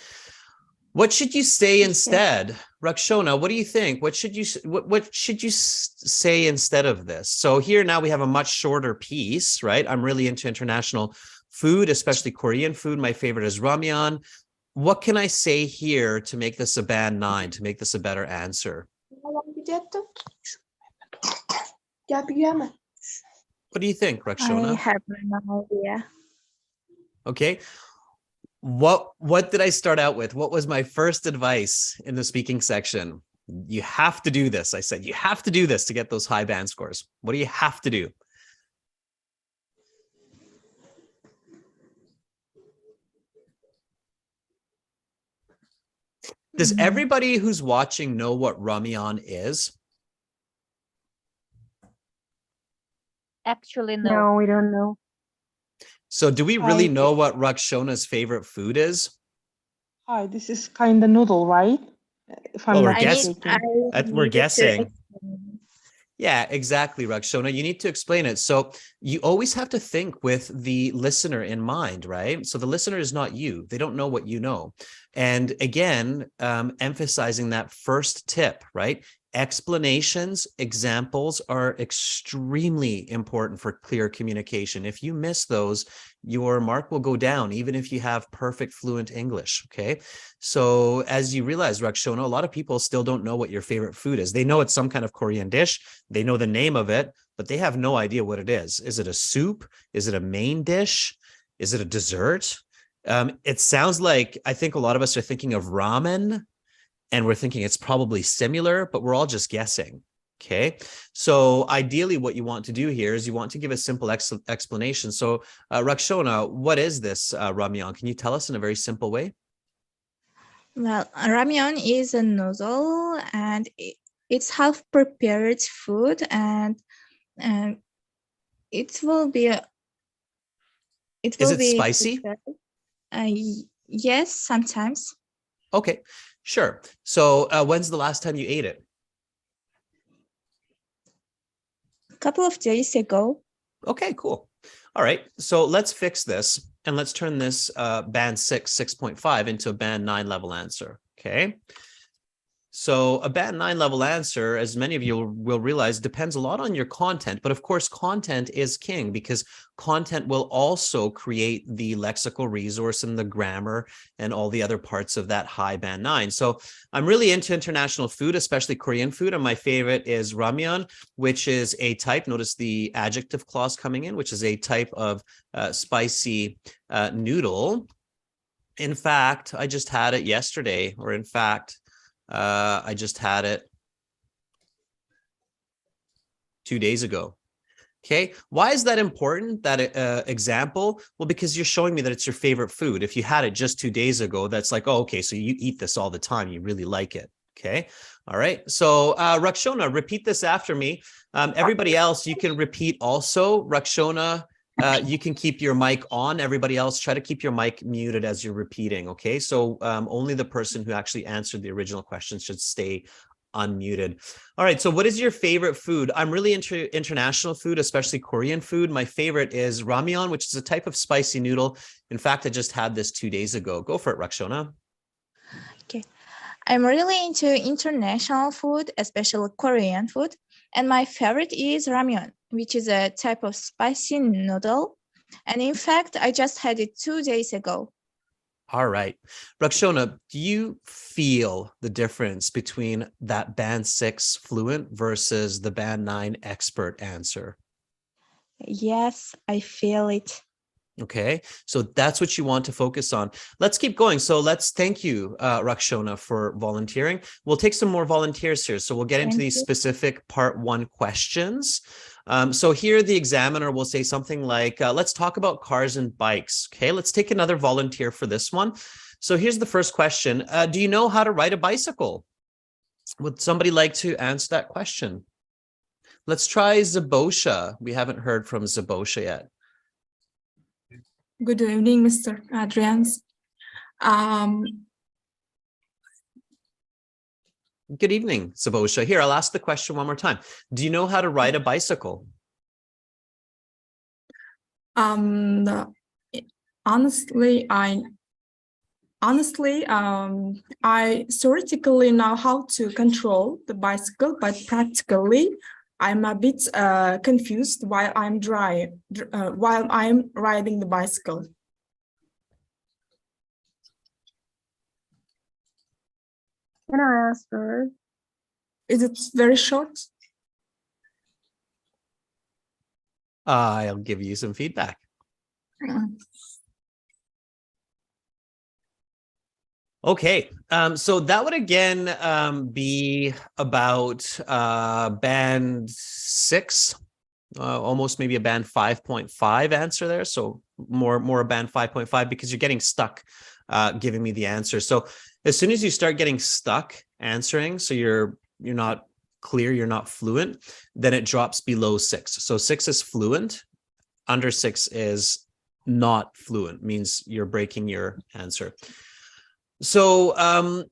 What should you say instead? Rakshona, what do you think? What should you say instead of this? So here now we have a much shorter piece, right? I'm really into international food, especially Korean food. My favorite is ramyeon. What can I say here to make this a band 9, to make this a better answer? What do you think, Rakshona? I have no idea. Okay. What did I start out with? What was my first advice in the speaking section? You have to do this. I said, you have to do this to get those high band scores. What do you have to do? Does everybody who's watching know what ramyeon is? Actually, no. No, we don't know. So do we really know what Rakshona's favorite food is? Hi, this is kind of noodle, right? If I'm Well, not mistaken. we're guessing. Yeah, exactly, Rakshona. You need to explain it. So you always have to think with the listener in mind, right? So the listener is not you. They don't know what you know. And again, emphasizing that first tip, right? Explanations, examples are extremely important for clear communication. If you miss those, your mark will go down, even if you have perfect fluent English. Okay. So as you realize, Rakshona, a lot of people still don't know what your favorite food is. They know it's some kind of Korean dish. They know the name of it, but they have no idea what it is. Is it a soup? Is it a main dish? Is it a dessert? It sounds like, I think a lot of us are thinking of ramen, and we're thinking it's probably similar, but we're all just guessing. Okay. So ideally what you want to do here is you want to give a simple explanation. So Rakshona, what is this ramyeon? Can you tell us in a very simple way? Well, ramyeon is a noodle and it's half prepared food, and it will be Is it spicy? Yes, sometimes. Okay, sure. So when's the last time you ate it? A couple of days ago. Okay, cool. All right, so let's fix this and let's turn this band 6.5 into a band 9 level answer. Okay. So a band 9 level answer, as many of you will realize, depends a lot on your content. But of course, content is king, because content will also create the lexical resource and the grammar and all the other parts of that high band 9. So I'm really into international food, especially Korean food. And my favorite is ramyeon, which is a type, notice the adjective clause coming in, which is a type of spicy noodle. In fact, I just had it yesterday, or in fact, I just had it 2 days ago. Okay, why is that important, that example? Well, because you're showing me that it's your favorite food. If you had it just 2 days ago, that's like, oh, okay, so you eat this all the time. You really like it. Okay, all right. So Rakshona, repeat this after me. Everybody else, you can repeat also. Rakshona, you can keep your mic on. Everybody else, try to keep your mic muted as you're repeating. Okay, so only the person who actually answered the original question should stay unmuted. All right, so what is your favorite food? I'm really into international food, especially Korean food. My favorite is ramyeon, which is a type of spicy noodle. In fact, I just had this 2 days ago. Go for it, Rakshona. Okay. I'm really into international food, especially Korean food. And my favorite is ramyeon, which is a type of spicy noodle. And in fact, I just had it 2 days ago. All right. Rakshona, do you feel the difference between that band 6 fluent versus the band 9 expert answer? Yes, I feel it. Okay, so that's what you want to focus on. Let's keep going. So let's thank you, Rakshona, for volunteering. We'll take some more volunteers here. So we'll get into these specific part 1 questions. So here the examiner will say something like, let's talk about cars and bikes. Okay, let's take another volunteer for this one. So here's the first question. Do you know how to ride a bicycle? Would somebody like to answer that question? Let's try Zabosha. We haven't heard from Zabosha yet. Good evening, Mr. Adrian. Good evening, Zabosha. Here, I'll ask the question one more time. Do you know how to ride a bicycle? Honestly, I theoretically know how to control the bicycle, but practically, I'm a bit confused while I'm riding the bicycle. Can I answer? Is it very short? I'll give you some feedback. Okay, so that would again be about band 6, almost maybe a band 5.5 answer there. So more a band 5.5 because you're getting stuck giving me the answer. So as soon as you start getting stuck answering, so you're not clear, you're not fluent, then it drops below 6. So 6 is fluent, under 6 is not fluent, means you're breaking your answer. So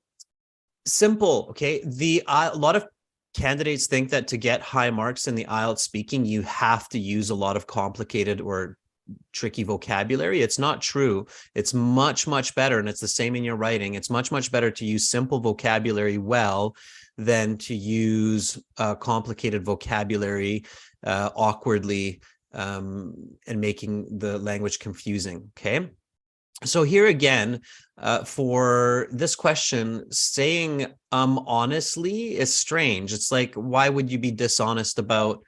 simple, okay? A lot of candidates think that to get high marks in the IELTS speaking, you have to use a lot of complicated or tricky vocabulary. It's not true. It's much, much better, and it's the same in your writing. It's much, much better to use simple vocabulary well than to use complicated vocabulary awkwardly and making the language confusing, okay? So here again, for this question, saying honestly is strange. It's like, why would you be dishonest about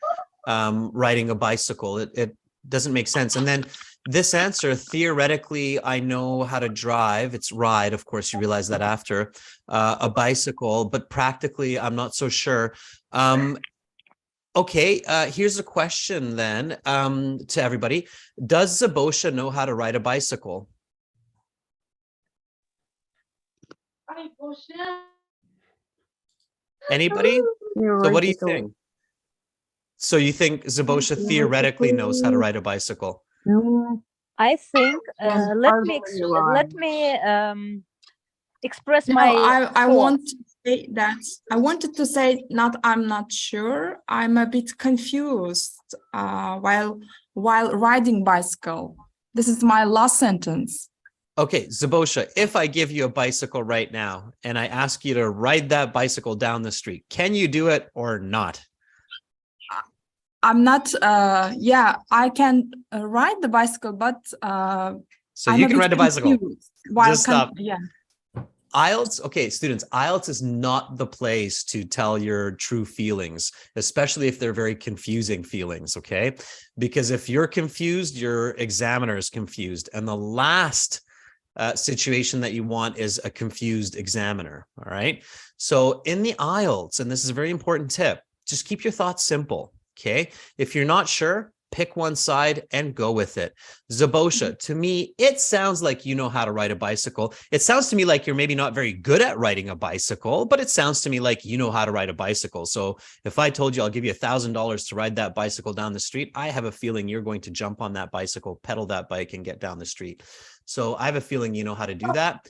riding a bicycle? It doesn't make sense. And then this answer, theoretically, I know how to drive. It's ride, of course, you realize that after a bicycle, but practically, I'm not so sure. Okay, here's a question then to everybody. Does Zabosha know how to ride a bicycle? Anybody? So what do you think? So you think Zabosha theoretically knows how to ride a bicycle? I think let me express my I want to say that I wanted to say I'm not sure. I'm a bit confused while riding bicycle. This is my last sentence. Okay, Zabosha, if I give you a bicycle right now and I ask you to ride that bicycle down the street, can you do it or not? I'm not, yeah, I can ride the bicycle, but so you can ride a bicycle. Just stop. Yeah. IELTS, okay, students, IELTS is not the place to tell your true feelings, especially if they're very confusing feelings, okay? Because if you're confused, your examiner is confused. And the last situation that you want is a confused examiner, all right? So in the IELTS, and this is a very important tip, just keep your thoughts simple. Okay. If you're not sure, pick one side and go with it. Zabosha, to me, it sounds like you know how to ride a bicycle. It sounds to me like you're maybe not very good at riding a bicycle, but it sounds to me like you know how to ride a bicycle. So if I told you I'll give you $1,000 to ride that bicycle down the street, I have a feeling you're going to jump on that bicycle, pedal that bike, and get down the street. So I have a feeling you know how to do that.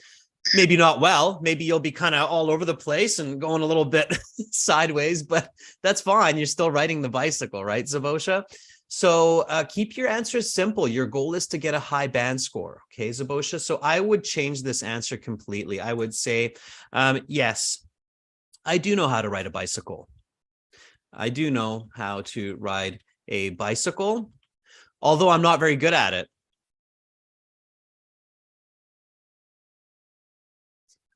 Maybe not well, maybe you'll be kind of all over the place and going a little bit sideways, but that's fine. You're still riding the bicycle, right, Zabosha? So keep your answers simple. Your goal is to get a high band score. Okay, Zabosha. So I would change this answer completely. I would say, yes, I do know how to ride a bicycle. I do know how to ride a bicycle, although I'm not very good at it.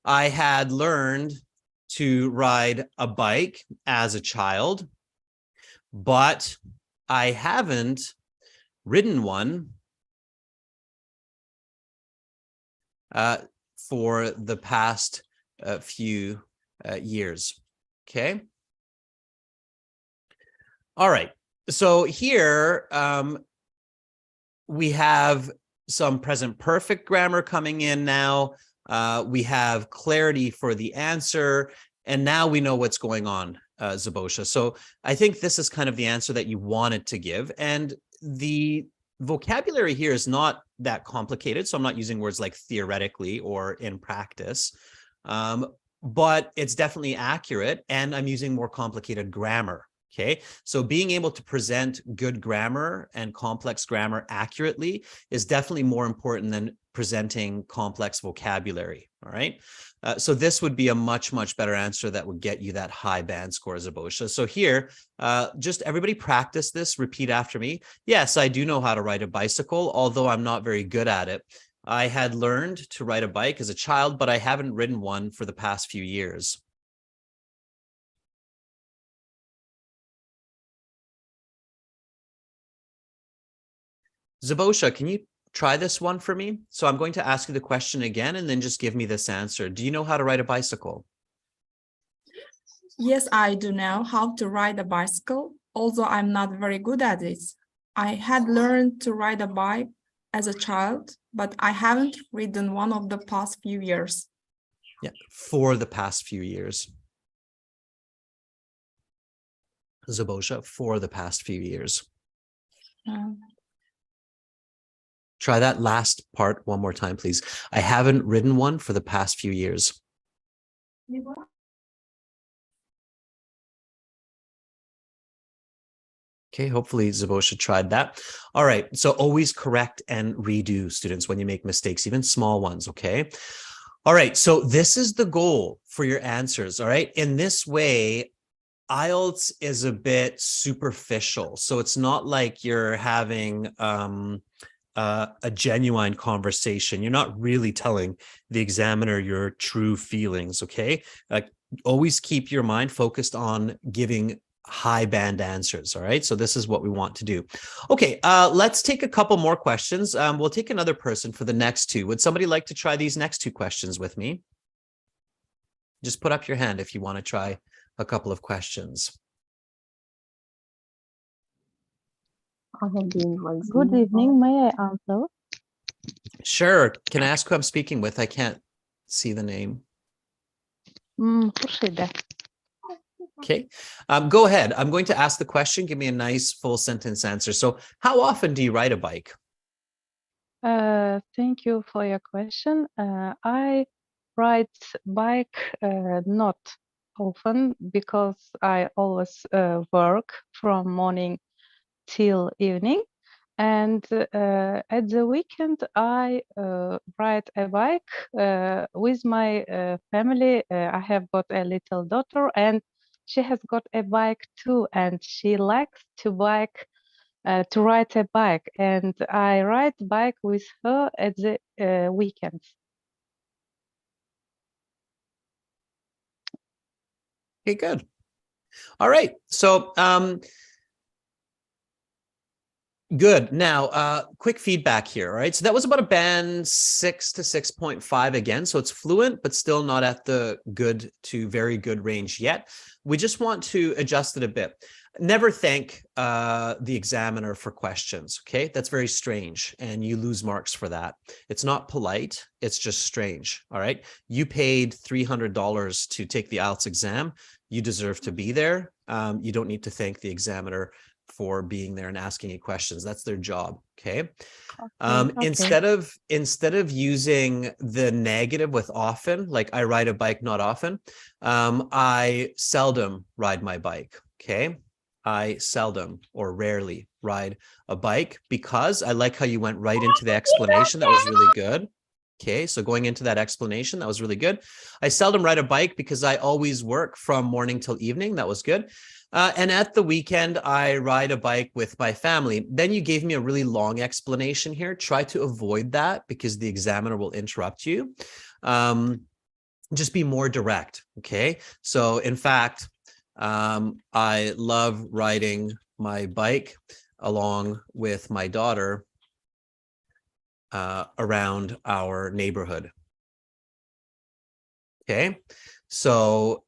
I had learned to ride a bike as a child, but I haven't ridden one for the past few years. Okay. All right. So here we have some present perfect grammar coming in now. We have clarity for the answer, and now we know what's going on, Zabosha. So I think this is kind of the answer that you wanted to give. And the vocabulary here is not that complicated. So I'm not using words like theoretically or in practice, but it's definitely accurate. And I'm using more complicated grammar. Okay, so being able to present good grammar and complex grammar accurately is definitely more important than presenting complex vocabulary. All right, so this would be a much, much better answer that would get you that high band score, Zabosha. So here, just everybody practice this, repeat after me. Yes, I do know how to ride a bicycle, although I'm not very good at it. I had learned to ride a bike as a child, but I haven't ridden one for the past few years. Zabosha, can you try this one for me? So I'm going to ask you the question again and then just give me this answer. Do you know how to ride a bicycle? Yes, I do know how to ride a bicycle, although I'm not very good at it. I had learned to ride a bike as a child, but I haven't ridden one of the past few years. Yeah, for the past few years. Zabosha, for the past few years. Try that last part one more time, please. I haven't ridden one for the past few years. Okay, hopefully Zabosha tried that. All right, so always correct and redo, students, when you make mistakes, even small ones, okay? All right, so this is the goal for your answers, all right? In this way, IELTS is a bit superficial. So it's not like you're having a genuine conversation. You're not really telling the examiner your true feelings, okay? Always keep your mind focused on giving high band answers, all right? So this is what we want to do. Okay, let's take a couple more questions. We'll take another person for the next two. Would somebody like to try these next two questions with me? Just put up your hand if you want to try a couple of questions. Good evening. May I answer? Sure. Can I ask who I'm speaking with? I can't see the name. Okay. Go ahead. I'm going to ask the question. Give me a nice full sentence answer. So how often do you ride a bike? Thank you for your question. I ride bike not often because I always work from morning till evening, and at the weekend I ride a bike with my family. I have got a little daughter and she has got a bike too, and she likes to ride a bike, and I ride bike with her at the weekends. Okay, good. All right. So good. Now, quick feedback here. All right. So that was about a band 6 to 6.5 again. So it's fluent, but still not at the good to very good range yet. We just want to adjust it a bit. Never thank the examiner for questions, okay? That's very strange, and you lose marks for that. It's not polite, it's just strange, all right? You paid $300 to take the IELTS exam. You deserve to be there. You don't need to thank the examiner for being there and asking you questions. That's their job, okay? Okay. Instead of using the negative with often, like I ride a bike not often, I seldom ride my bike, okay? I seldom or rarely ride a bike, because I like how you went right into the explanation. That was really good. Okay, so going into that explanation, that was really good. I seldom ride a bike because I always work from morning till evening. That was good. And at the weekend, I ride a bike with my family. Then you gave me a really long explanation here. Try to avoid that because the examiner will interrupt you. Just be more direct, okay? So in fact, I love riding my bike along with my daughter around our neighborhood. Okay, so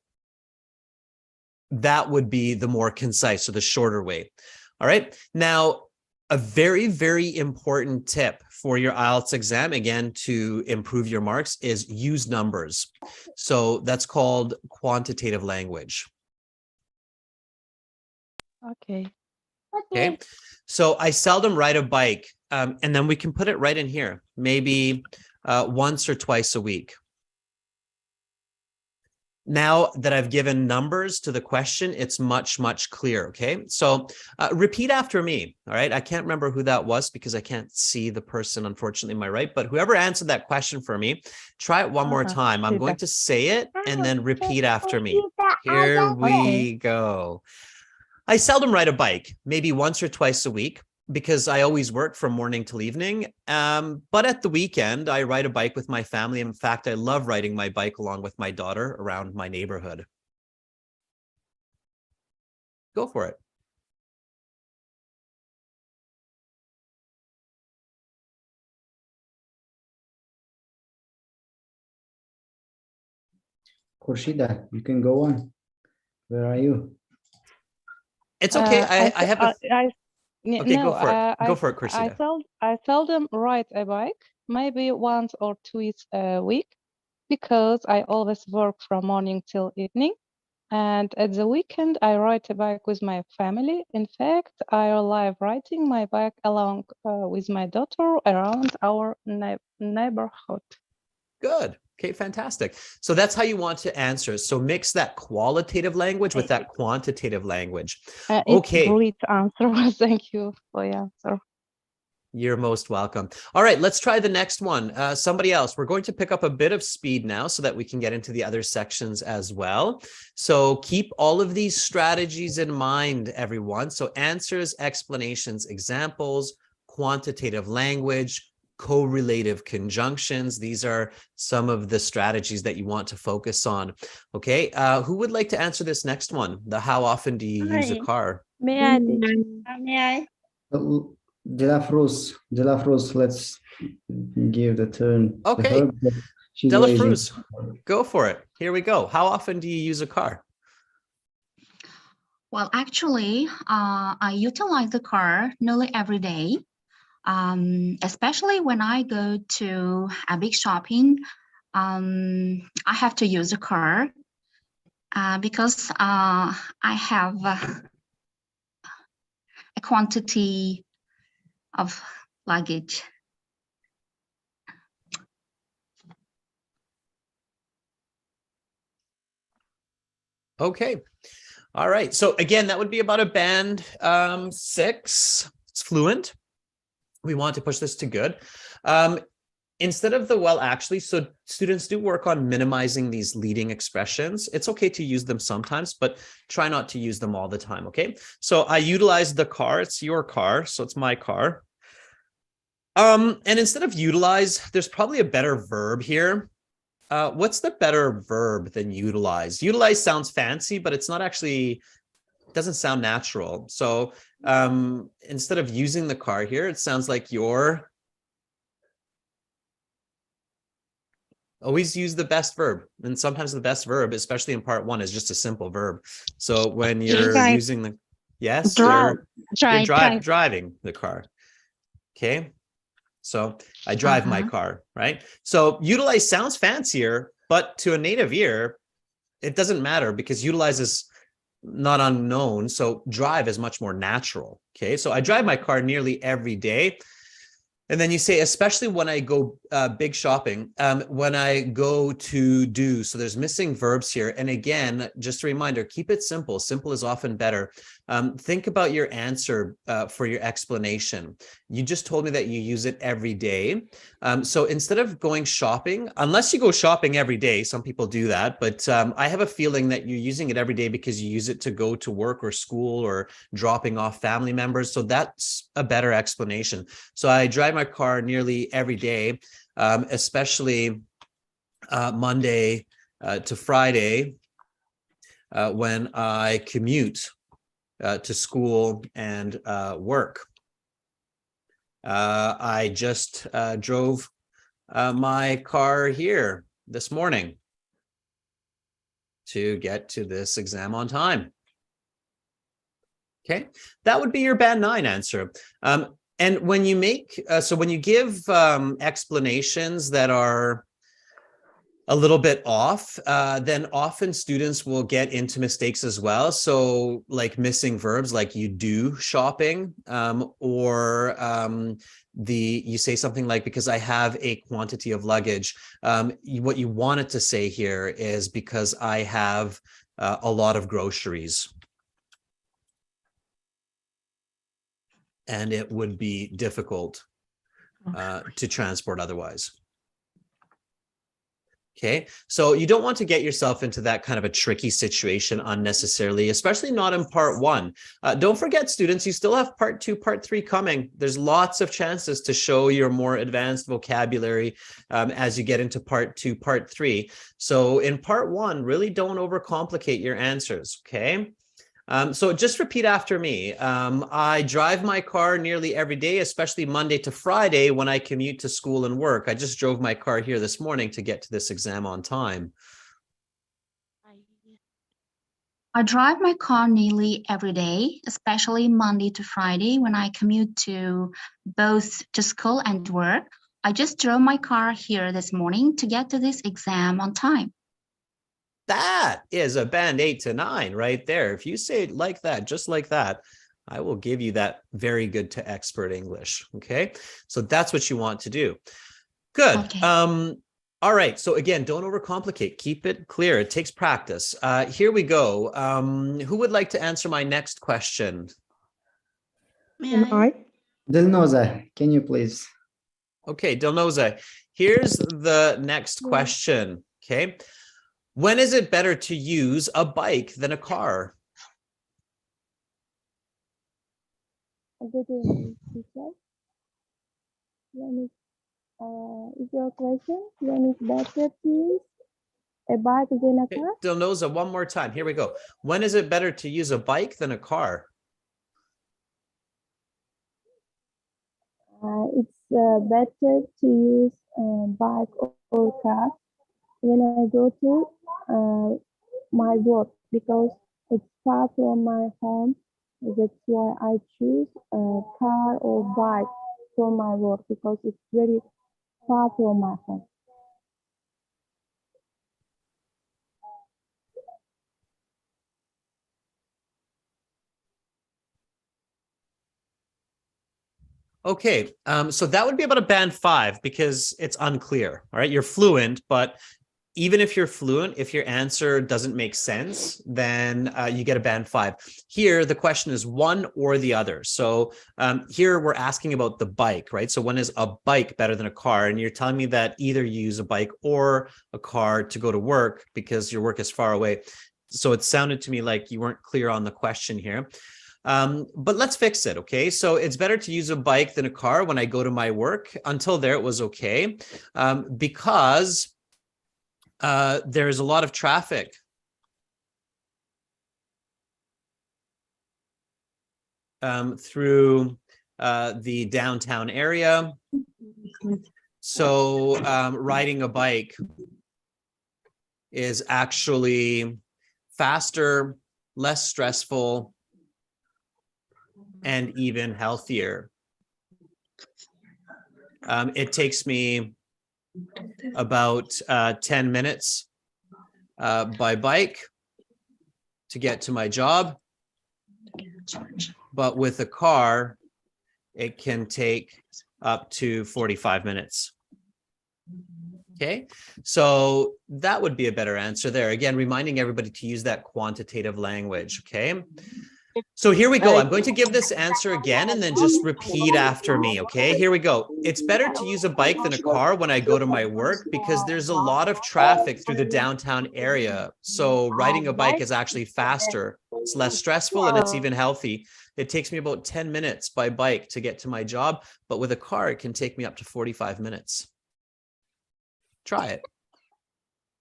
that would be the more concise, so the shorter way. All right, now a very, very important tip for your IELTS exam, again, to improve your marks, is use numbers. So that's called quantitative language. Okay. Okay, so I seldom ride a bike, and then we can put it right in here, maybe once or twice a week. Now that I've given numbers to the question, it's much, much clearer, okay? So repeat after me, all right? I can't remember who that was because I can't see the person, unfortunately, on my right, but whoever answered that question for me, try it one more time. I'm going to say it and then repeat after me. Here we go. I seldom ride a bike, maybe once or twice a week, because I always work from morning till evening. But at the weekend, I ride a bike with my family. In fact, I love riding my bike along with my daughter around my neighborhood. Go for it. Khurshida, you can go on. Where are you? It's okay. I have a... Okay, no, go for it. Go for it, Khurshida. I seldom ride a bike, maybe once or twice a week, because I always work from morning till evening. And at the weekend, I ride a bike with my family. In fact, I love riding my bike along with my daughter around our neighborhood. Good. Okay, fantastic. So that's how you want to answer. So mix that qualitative language with that quantitative language. Okay. It's a great answer. Thank you for your answer. You're most welcome. All right, let's try the next one. Somebody else. We're going to pick up a bit of speed now so that we can get into the other sections as well. So keep all of these strategies in mind, everyone. So answers, explanations, examples, quantitative language, correlative conjunctions. These are some of the strategies that you want to focus on. Okay, who would like to answer this next one? The how often do you use a car? May I? May I? Delafruz, let's give the turn. Okay, to her. She's Delafruz, go for it. Here we go. How often do you use a car? Well, actually, I utilize the car nearly every day. Especially when I go to a big shopping, I have to use a car because I have a quantity of luggage. Okay. All right. So again, that would be about a band 6. It's fluent. We want to push this to good. Instead of the well, actually, so students do work on minimizing these leading expressions. It's okay to use them sometimes, but try not to use them all the time, okay? So I utilize the car. It's your car, so it's my car. And instead of utilize, there's probably a better verb here. What's the better verb than utilize? Utilize sounds fancy, but it's not actually, it doesn't sound natural. So instead of using the car here, it sounds like you're. Always use the best verb. And sometimes the best verb, especially in part 1, is just a simple verb. So when you're using the, Yes, Drive. you're driving the car. Okay. So I drive my car, right? So utilize sounds fancier, but to a native ear, it doesn't matter because utilize is not unknown. So drive is much more natural. Okay. So I drive my car nearly every day. And then you say, especially when I go big shopping, when I go to do, so there's missing verbs here. And again, just a reminder, keep it simple. Simple is often better. Think about your answer for your explanation. You just told me that you use it every day. So instead of going shopping, unless you go shopping every day, some people do that, but I have a feeling that you're using it every day because you use it to go to work or school or dropping off family members. So that's a better explanation. So I drive my car nearly every day, especially Monday to Friday when I commute to school and work. I just drove my car here this morning to get to this exam on time. Okay, that would be your band 9 answer. And when you make, so when you give explanations that are a little bit off, then often students will get into mistakes as well. So like missing verbs, like you do shopping, or you say something like, because I have a quantity of luggage. What you wanted to say here is because I have a lot of groceries. And it would be difficult to transport otherwise. Okay, so you don't want to get yourself into that kind of a tricky situation unnecessarily, especially not in part 1. Don't forget, students, you still have part 2, part 3 coming. There's lots of chances to show your more advanced vocabulary as you get into part 2, part 3. So in part 1, really don't overcomplicate your answers, okay? So just repeat after me. I drive my car nearly every day, especially Monday to Friday when I commute to school and work. I just drove my car here this morning to get to this exam on time. I drive my car nearly every day, especially Monday to Friday when I commute to both to school and work. I just drove my car here this morning to get to this exam on time. That is a band 8 to 9 right there. If you say it like that, just like that, I will give you that very good to expert English. Okay, so that's what you want to do. Good. Okay. All right. So again, don't overcomplicate. Keep it clear. It takes practice. Here we go. Who would like to answer my next question? Dilnoza, can you please? Okay, Dilnoza, here's the next question. Okay. When is it better to use a bike than a car? Good evening, teacher. Is your question, when is better to use a bike than a car? Dilnoza, one more time. Here we go. When is it better to use a bike than a car? It's better to use a bike or car when I go to my work because it's far from my home. That's why I choose a car or bike for my work because it's very far from my home. Okay, so that would be about a band 5 because it's unclear. All right, you're fluent, but even if you're fluent, if your answer doesn't make sense, then you get a band 5. Here, the question is one or the other. So here we're asking about the bike, right? So when is a bike better than a car? And you're telling me that either you use a bike or a car to go to work because your work is far away. So it sounded to me like you weren't clear on the question here. But let's fix it, okay? So it's better to use a bike than a car when I go to my work. Until there, it was okay because there's a lot of traffic. Through the downtown area. So riding a bike is actually faster, less stressful, and even healthier. It takes me about 10 minutes by bike to get to my job, but with a car, it can take up to 45 minutes. Okay, so that would be a better answer there. Again, reminding everybody to use that quantitative language, okay? So here we go. I'm going to give this answer again and then just repeat after me, okay? Here we go. It's better to use a bike than a car when I go to my work because there's a lot of traffic through the downtown area. So riding a bike is actually faster. It's less stressful and it's even healthy. It takes me about 10 minutes by bike to get to my job, but with a car, it can take me up to 45 minutes. Try it.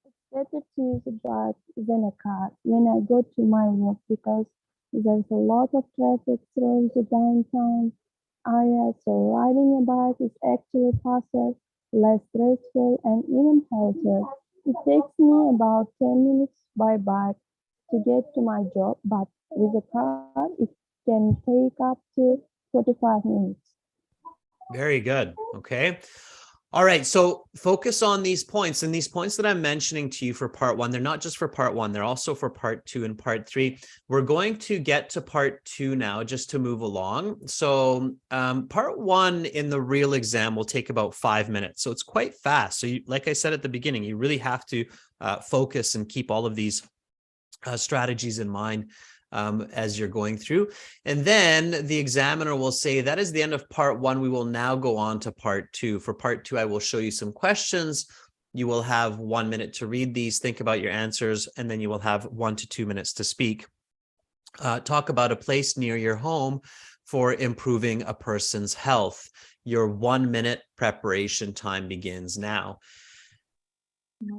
It's better to use a bike than a car when I go to my work because there's a lot of traffic through the downtown area, so riding a bike is actually faster, less stressful, and even healthier. It takes me about 10 minutes by bike to get to my job, but with a car, it can take up to 45 minutes. Very good. Okay. All right, so focus on these points, and these points that I'm mentioning to you for part one, they're not just for part one, they're also for part two and part three. We're going to get to part two now just to move along. So part one in the real exam will take about 5 minutes. So it's quite fast. So like I said at the beginning, you really have to focus and keep all of these strategies in mind as you're going through. And then the examiner will say, that is the end of part one. We will now go on to part two. For part two, I will show you some questions. You will have 1 minute to read these, think about your answers, and then you will have 1 to 2 minutes to speak. Talk about a place near your home for improving a person's health. Your 1 minute preparation time begins now.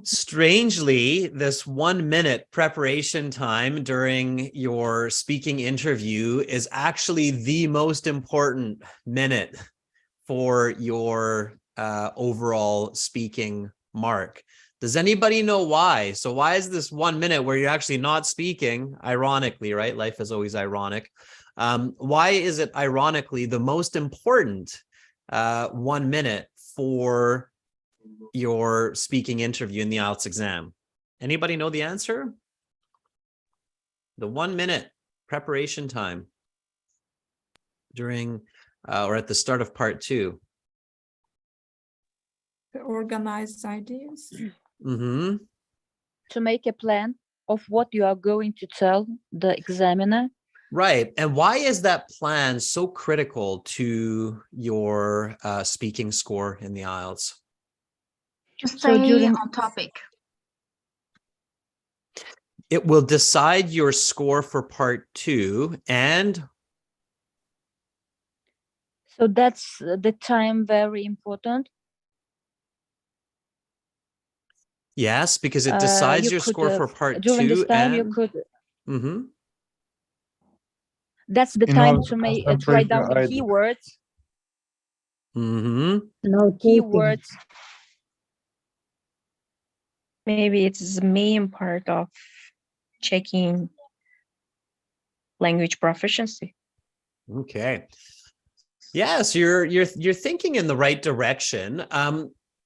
Strangely, this 1 minute preparation time during your speaking interview is actually the most important minute for your overall speaking mark. Does anybody know why? So why is this 1 minute where you're actually not speaking, ironically, right? Life is always ironic. Why is it ironically the most important 1 minute for your speaking interview in the IELTS exam? Anybody know the answer? The 1 minute preparation time during or at the start of part two. To organize ideas. Mm-hmm. To make a plan of what you are going to tell the examiner. Right. And why is that plan so critical to your speaking score in the IELTS? To stay on topic. It will decide your score for part two, and so that's the time very important. Yes, because it decides your score for part during two. This time, and you could. Mm-hmm. That's the time to make to write down the keywords. Mm-hmm. No keywords. Maybe it's the main part of checking language proficiency. Okay. Yes, you're thinking in the right direction.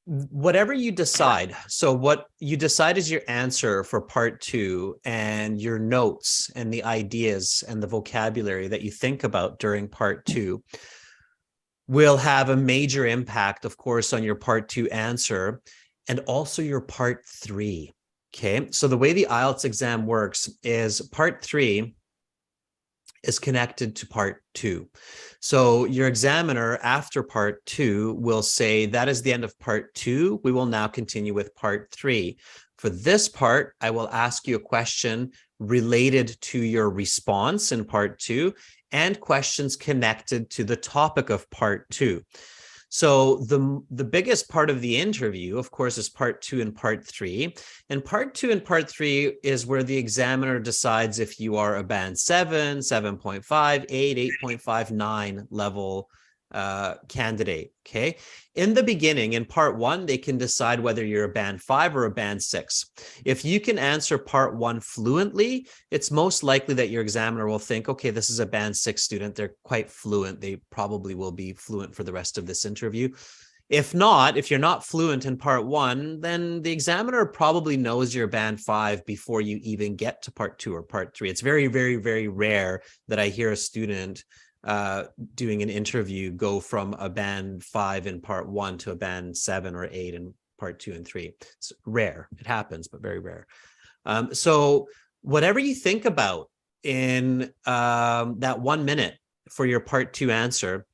Whatever you decide, so what you decide is your answer for part two, and your notes and the ideas and the vocabulary that you think about during part two will have a major impact, of course, on your part two answer and also your part three. Okay, so the way the IELTS exam works is part three is connected to part two. So your examiner after part two will say, that is the end of part two. We will now continue with part three. For this part, I will ask you a question related to your response in part two and questions connected to the topic of part two. So the biggest part of the interview, of course, is part two and part three. And part two and part three is where the examiner decides if you are a band 7, 7.5, 8, 8.5, 9 level candidate. Okay. In the beginning, in part 1, they can decide whether you're a band 5 or a band 6. If you can answer part 1 fluently, it's most likely that your examiner will think, okay, this is a band 6 student. They're quite fluent. They probably will be fluent for the rest of this interview. If not, if you're not fluent in part 1, then the examiner probably knows you're band 5 before you even get to part 2 or part 3. It's very, very, very rare that I hear a student doing an interview go from a band 5 in part 1 to a band 7 or 8 in part 2 and 3. It's rare. It happens, but very rare. So whatever you think about in that 1 minute for your part 2 answer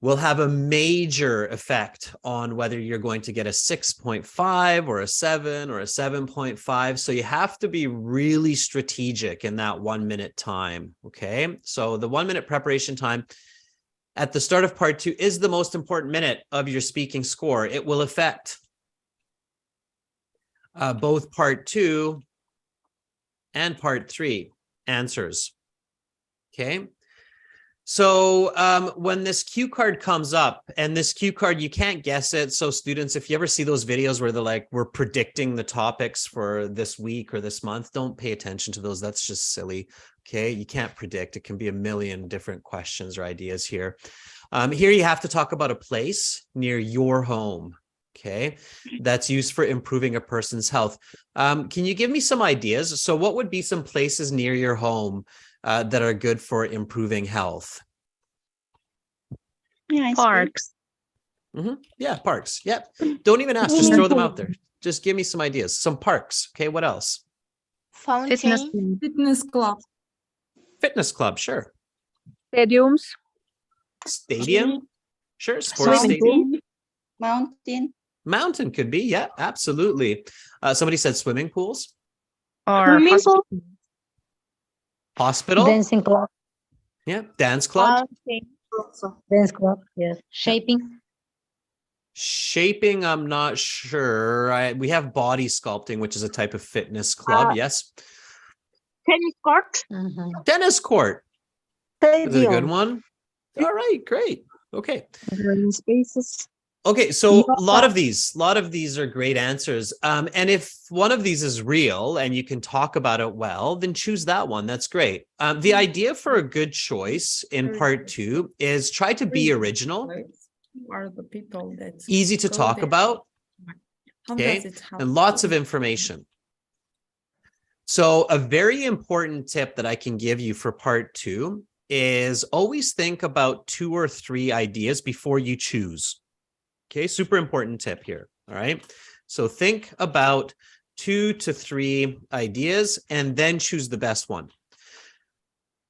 will have a major effect on whether you're going to get a 6.5 or a 7 or a 7.5. So you have to be really strategic in that 1 minute time. Okay. So the 1 minute preparation time at the start of part 2 is the most important minute of your speaking score. It will affect both part 2 and part 3 answers. Okay. So when this cue card comes up, and this cue card, you can't guess it. So students, if you ever see those videos where they're like, we're predicting the topics for this week or this month, don't pay attention to those. That's just silly. Okay. You can't predict. It can be a million different questions or ideas here. Here you have to talk about a place near your home. Okay. That's used for improving a person's health. Can you give me some ideas? So what would be some places near your home that are good for improving health? Yeah, parks. Yeah, parks. Yep. Don't even ask. Just throw them out there. Just give me some ideas. Some parks. Okay. What else? Fountain. Fitness club. Fitness club. Sure. Stadiums. Stadium. Sure. Sports stadium. Mountain. Mountain could be. Yeah, absolutely. Somebody said swimming pools. Or Hospital. Dancing club. Yeah. Dance club. Dance club. Yes. Shaping. Shaping, I'm not sure. We have body sculpting, which is a type of fitness club. Yes. tennis court. Tennis court. Is it a good one? All right, great. Okay. Green spaces. Okay, so a lot of these are great answers. And if one of these is real and you can talk about it well, then choose that one. That's great. The idea for a good choice in part 2 is try to be original. Who are the people that Easy to talk there? about. How Okay, does it help? and lots of information. So a very important tip that I can give you for part 2 is always think about 2 or 3 ideas before you choose. Okay, super important tip here. All right. So think about 2 to 3 ideas and then choose the best one.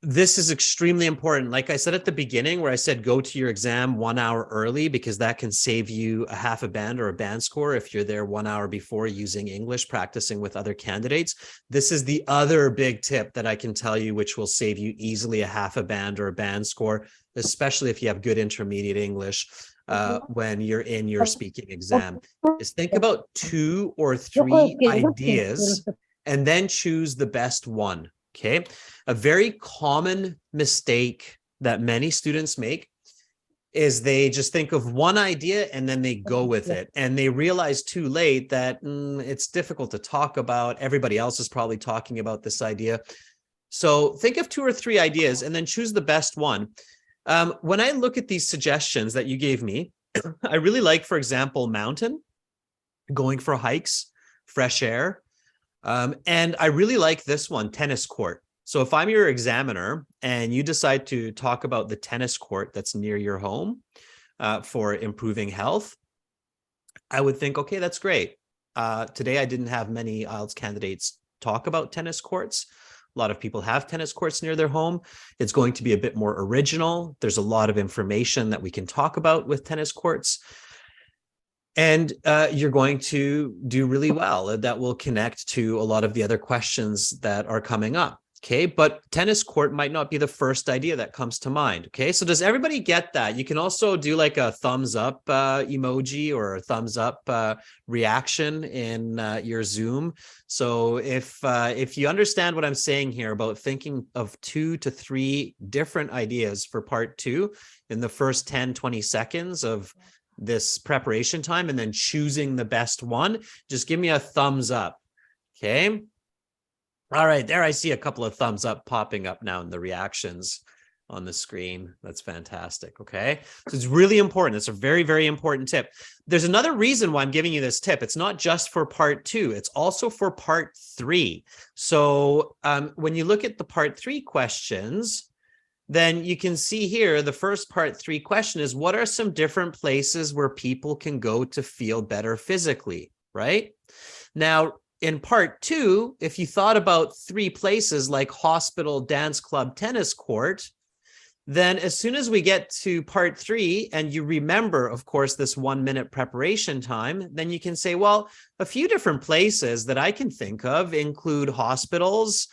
This is extremely important. Like I said at the beginning, where I said go to your exam 1 hour early, because that can save you a half a band or a band score if you're there 1 hour before using English, practicing with other candidates. This is the other big tip that I can tell you, which will save you easily a half a band or a band score, especially if you have good intermediate English. When you're in your speaking exam, is think about 2 or 3 ideas and then choose the best one. Okay. A very common mistake that many students make is they just think of one idea and then they go with it. And they realize too late that it's difficult to talk about. Everybody else is probably talking about this idea. So think of 2 or 3 ideas and then choose the best one. When I look at these suggestions that you gave me, I really like, for example, mountain, going for hikes, fresh air. And I really like this one, tennis court. So if I'm your examiner and you decide to talk about the tennis court that's near your home for improving health, I would think, okay, that's great. Today, I didn't have many IELTS candidates talk about tennis courts. A lot of people have tennis courts near their home. It's going to be a bit more original. There's a lot of information that we can talk about with tennis courts. And you're going to do really well. That will connect to a lot of the other questions that are coming up. Okay, but tennis court might not be the first idea that comes to mind. Okay, so does everybody get that? You can also do like a thumbs up emoji or a thumbs up reaction in your Zoom. So if you understand what I'm saying here about thinking of 2 to 3 different ideas for part 2 in the first 10, 20 seconds of this preparation time and then choosing the best one, just give me a thumbs up. Okay. All right, there I see a couple of thumbs up popping up now in the reactions on the screen. That's fantastic. Okay, so it's really important. It's a very, very important tip. There's another reason why I'm giving you this tip. It's not just for part 2, it's also for part 3. So when you look at the part 3 questions, then you can see here the first part 3 question is, what are some different places where people can go to feel better physically, right? Now, in part 2, if you thought about 3 places like hospital, dance club, tennis court, then as soon as we get to part 3 and you remember, of course, this 1-minute preparation time, then you can say, well, a few different places that I can think of include hospitals,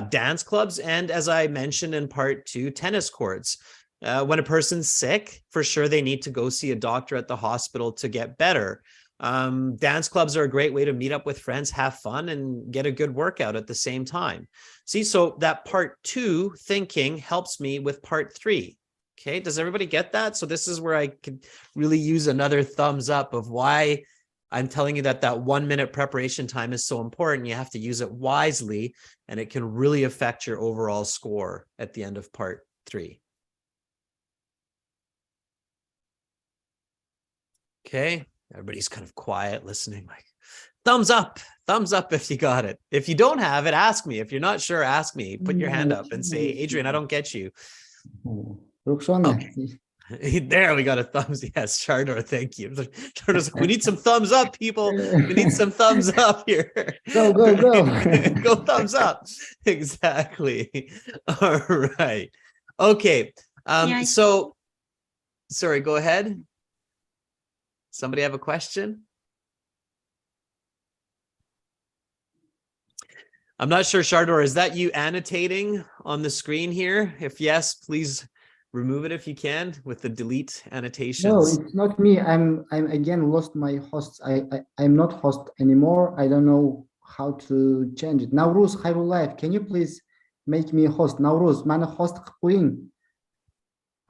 dance clubs, and as I mentioned in part 2, tennis courts. When a person's sick, for sure, they need to go see a doctor at the hospital to get better. Dance clubs are a great way to meet up with friends, have fun, and get a good workout at the same time. See, so that part 2 thinking helps me with part 3. Okay, does everybody get that? So this is where I could really use another thumbs up of why I'm telling you that 1-minute preparation time is so important. You have to use it wisely, and it can really affect your overall score at the end of part 3. Okay. Everybody's kind of quiet listening, like thumbs up if you got it. If you don't have it, ask me. If you're not sure, ask me. Put your hand up and say, Adrian, I don't get you. Okay. There we got a thumbs. Yes, Shardor, thank you. Shardor's like, we need some thumbs up, people. We need some thumbs up here. Go. Go thumbs up. Exactly. All right. Okay. So, sorry, go ahead. Somebody have a question? I'm not sure, Shardor, is that you annotating on the screen here? If yes, please remove it if you can with the delete annotations. No, it's not me. I'm again lost my host. I'm not host anymore. I don't know how to change it. Navruz, Khairullah, can you please make me host? Navruz, mana host qilib qo'ying.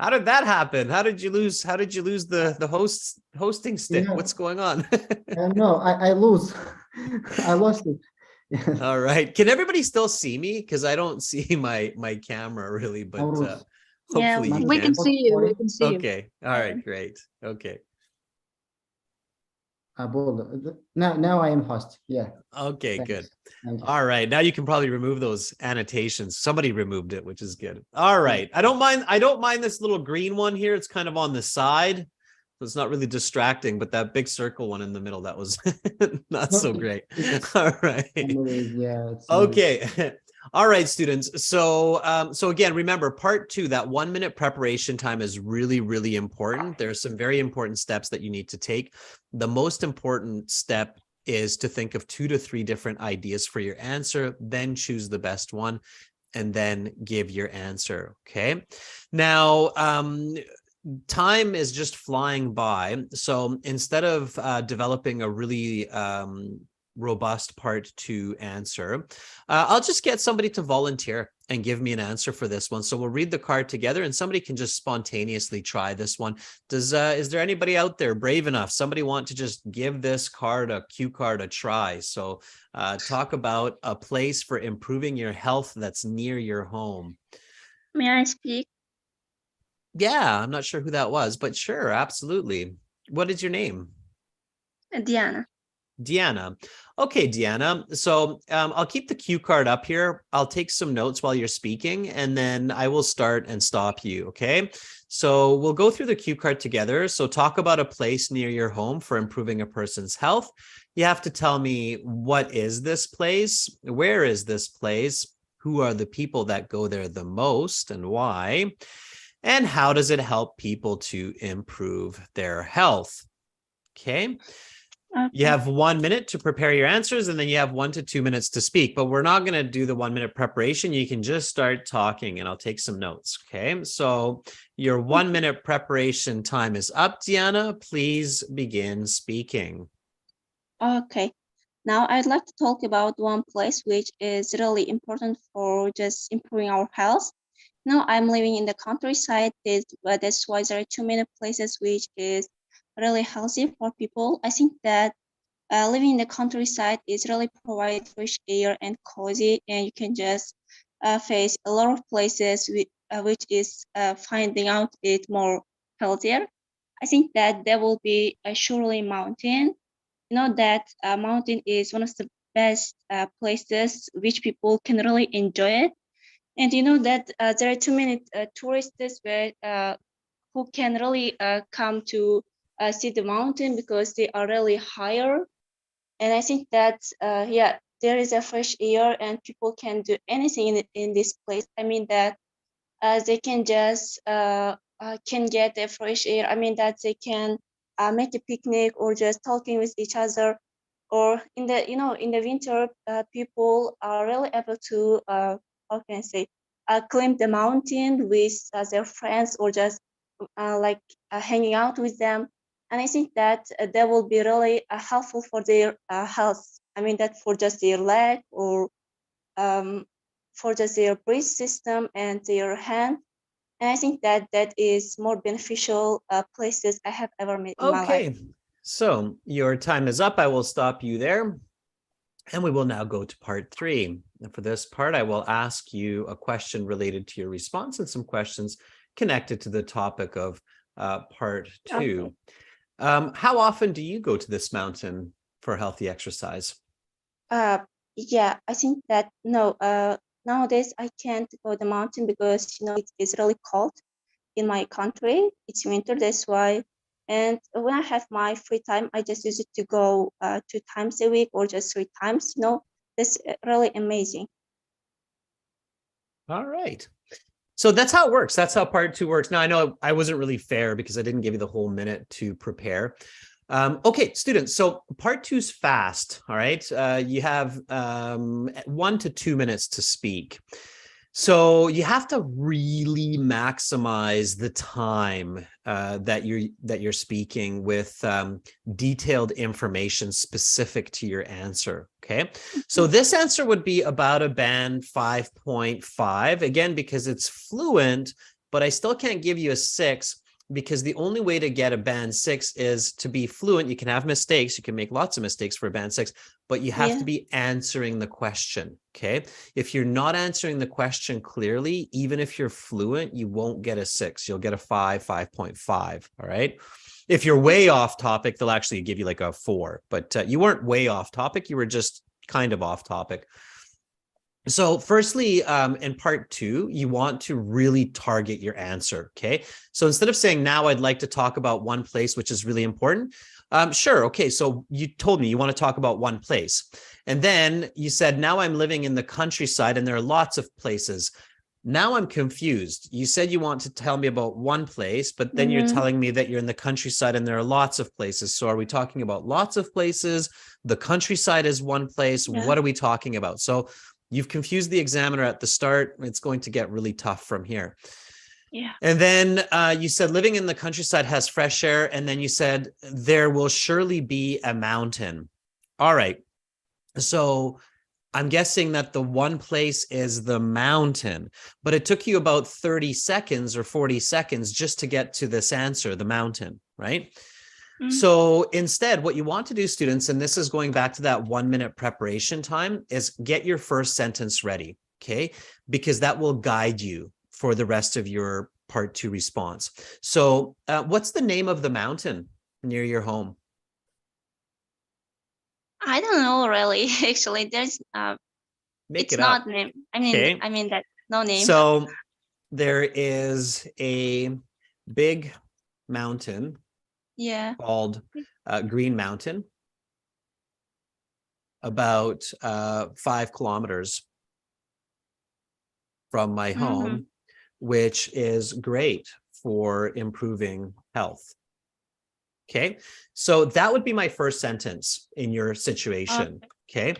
How did that happen? How did you lose the hosting stick? Yeah. What's going on? No, I lose. I lost it. Yeah. All right. Can everybody still see me? Because I don't see my camera really, but hopefully we can see you. We can see you. Okay. All right. Great. Okay. Now I am host. Yeah. Okay, good. All right. Now you can probably remove those annotations. Somebody removed it, which is good. All right. I don't mind this little green one here. It's kind of on the side. So it's not really distracting, but that big circle one in the middle, that was not so great. All right. Yeah. Okay. All right, students. So again, remember part 2, that 1-minute preparation time is really, really important. There are some very important steps that you need to take. The most important step is to think of 2 to 3 different ideas for your answer, then choose the best one, and then give your answer. Okay. Now, time is just flying by. So instead of developing a really robust part 2 answer, I'll just get somebody to volunteer and give me an answer for this one. So we'll read the card together and somebody can just spontaneously try this one. Is there anybody out there brave enough? Somebody want to just give this cue card a try? So talk about a place for improving your health that's near your home. May I speak? Yeah, I'm not sure who that was, but sure, absolutely. What is your name? Diana. Deanna. Okay, Deanna. So I'll keep the cue card up here. I'll take some notes while you're speaking, and then I will start and stop you. Okay. So we'll go through the cue card together. So talk about a place near your home for improving a person's health. You have to tell me, what is this place? Where is this place? Who are the people that go there the most and why? And how does it help people to improve their health? Okay. You have 1 minute to prepare your answers, and then you have 1 to 2 minutes to speak. But we're not going to do the 1 minute preparation. You can just start talking, and I'll take some notes. Okay. So your 1 minute preparation time is up, Diana. Please begin speaking. Okay. Now I'd like to talk about one place which is really important for just improving our health. Now I'm living in the countryside. That's why there are too many places which is really healthy for people. I think that living in the countryside is really provide fresh air and cozy, and you can just face a lot of places which is finding out it more healthier. I think that there will be a surely mountain. You know that mountain is one of the best places which people can really enjoy it. And you know that there are too many tourists who can really come to see the mountain because they are really higher. And I think that yeah, there is a fresh air and people can do anything in this place. I mean that they can just can get a fresh air. I mean that they can make a picnic or just talking with each other. Or in the in the winter, people are really able to how can I say climb the mountain with their friends or just like hanging out with them. And I think that that will be really helpful for their health. I mean that for just their leg or for just their breath system and their hand. And I think that that is more beneficial places I have ever met in my life. Okay, so your time is up. I will stop you there. And we will now go to part 3. And for this part, I will ask you a question related to your response and some questions connected to the topic of part 2. Okay. How often do you go to this mountain for healthy exercise? Yeah, I think that no, nowadays I can't go to the mountain because it's really cold in my country. It's winter, that's why. And when I have my free time, I just use it to go 2 times a week or just 3 times. That's really amazing. All right. So that's how it works. That's how part 2 works. Now, I know I wasn't really fair because I didn't give you the whole minute to prepare. Okay, students, so part 2 is fast, all right? You have 1 to 2 minutes to speak. So you have to really maximize the time that you're speaking with detailed information specific to your answer. Okay, so this answer would be about a band 5.5, again because it's fluent, but I still can't give you a 6 because the only way to get a band 6 is to be fluent. You can have mistakes, you can make lots of mistakes for a band 6, but you have to be answering the question. Okay, if you're not answering the question clearly, even if you're fluent, you won't get a 6. You'll get a 5, 5.5. All right. If you're way off topic, they'll actually give you like a 4, but you weren't way off topic. You were just kind of off topic. So firstly, in part 2, you want to really target your answer. Okay. So instead of saying, now I'd like to talk about one place, which is really important. Sure. Okay. So you told me you want to talk about one place. And then you said, now I'm living in the countryside and there are lots of places. Now I'm confused. You said you want to tell me about one place, but then you're telling me that you're in the countryside and there are lots of places. So are we talking about lots of places? The countryside is one place. Yeah. What are we talking about? So you've confused the examiner at the start. It's going to get really tough from here. Yeah. And then you said living in the countryside has fresh air. And then you said there will surely be a mountain. All right. So I'm guessing that the one place is the mountain, but it took you about 30 seconds or 40 seconds just to get to this answer, the mountain, right? So instead, what you want to do, students, and this is going back to that 1 minute preparation time, is get your first sentence ready, okay? Because that will guide you for the rest of your part 2 response. So what's the name of the mountain near your home? I don't know really. Actually, there's Make it's it not up. name. Okay. I mean that no name. So there is a big mountain called Green Mountain, about 5 kilometers from my home, which is great for improving health. Okay, so that would be my first sentence in your situation. Okay,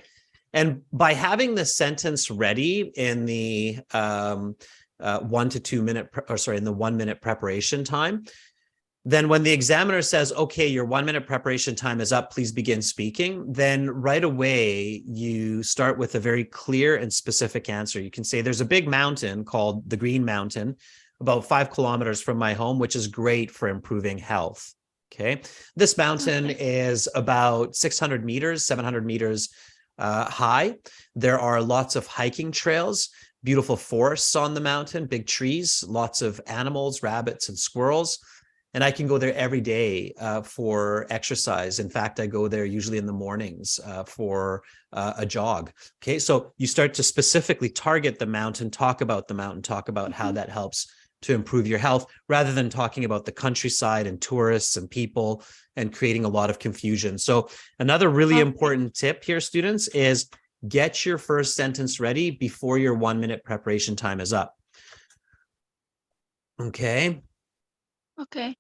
and by having the sentence ready in the 1 to 2 minute, in the 1 minute preparation time, then when the examiner says, okay, your 1 minute preparation time is up, please begin speaking, then right away you start with a very clear and specific answer. You can say there's a big mountain called the Green Mountain, about 5 kilometers from my home, which is great for improving health. Okay, this mountain is about 600 meters, 700 meters high. There are lots of hiking trails, beautiful forests on the mountain, big trees, lots of animals, rabbits and squirrels. And I can go there every day for exercise. In fact, I go there usually in the mornings for a jog. Okay, so you start to specifically target the mountain, talk about the mountain, talk about how that helps to improve your health, rather than talking about the countryside and tourists and people and creating a lot of confusion. So another really important tip here, students, is get your first sentence ready before your 1 minute preparation time is up. Okay. Okay.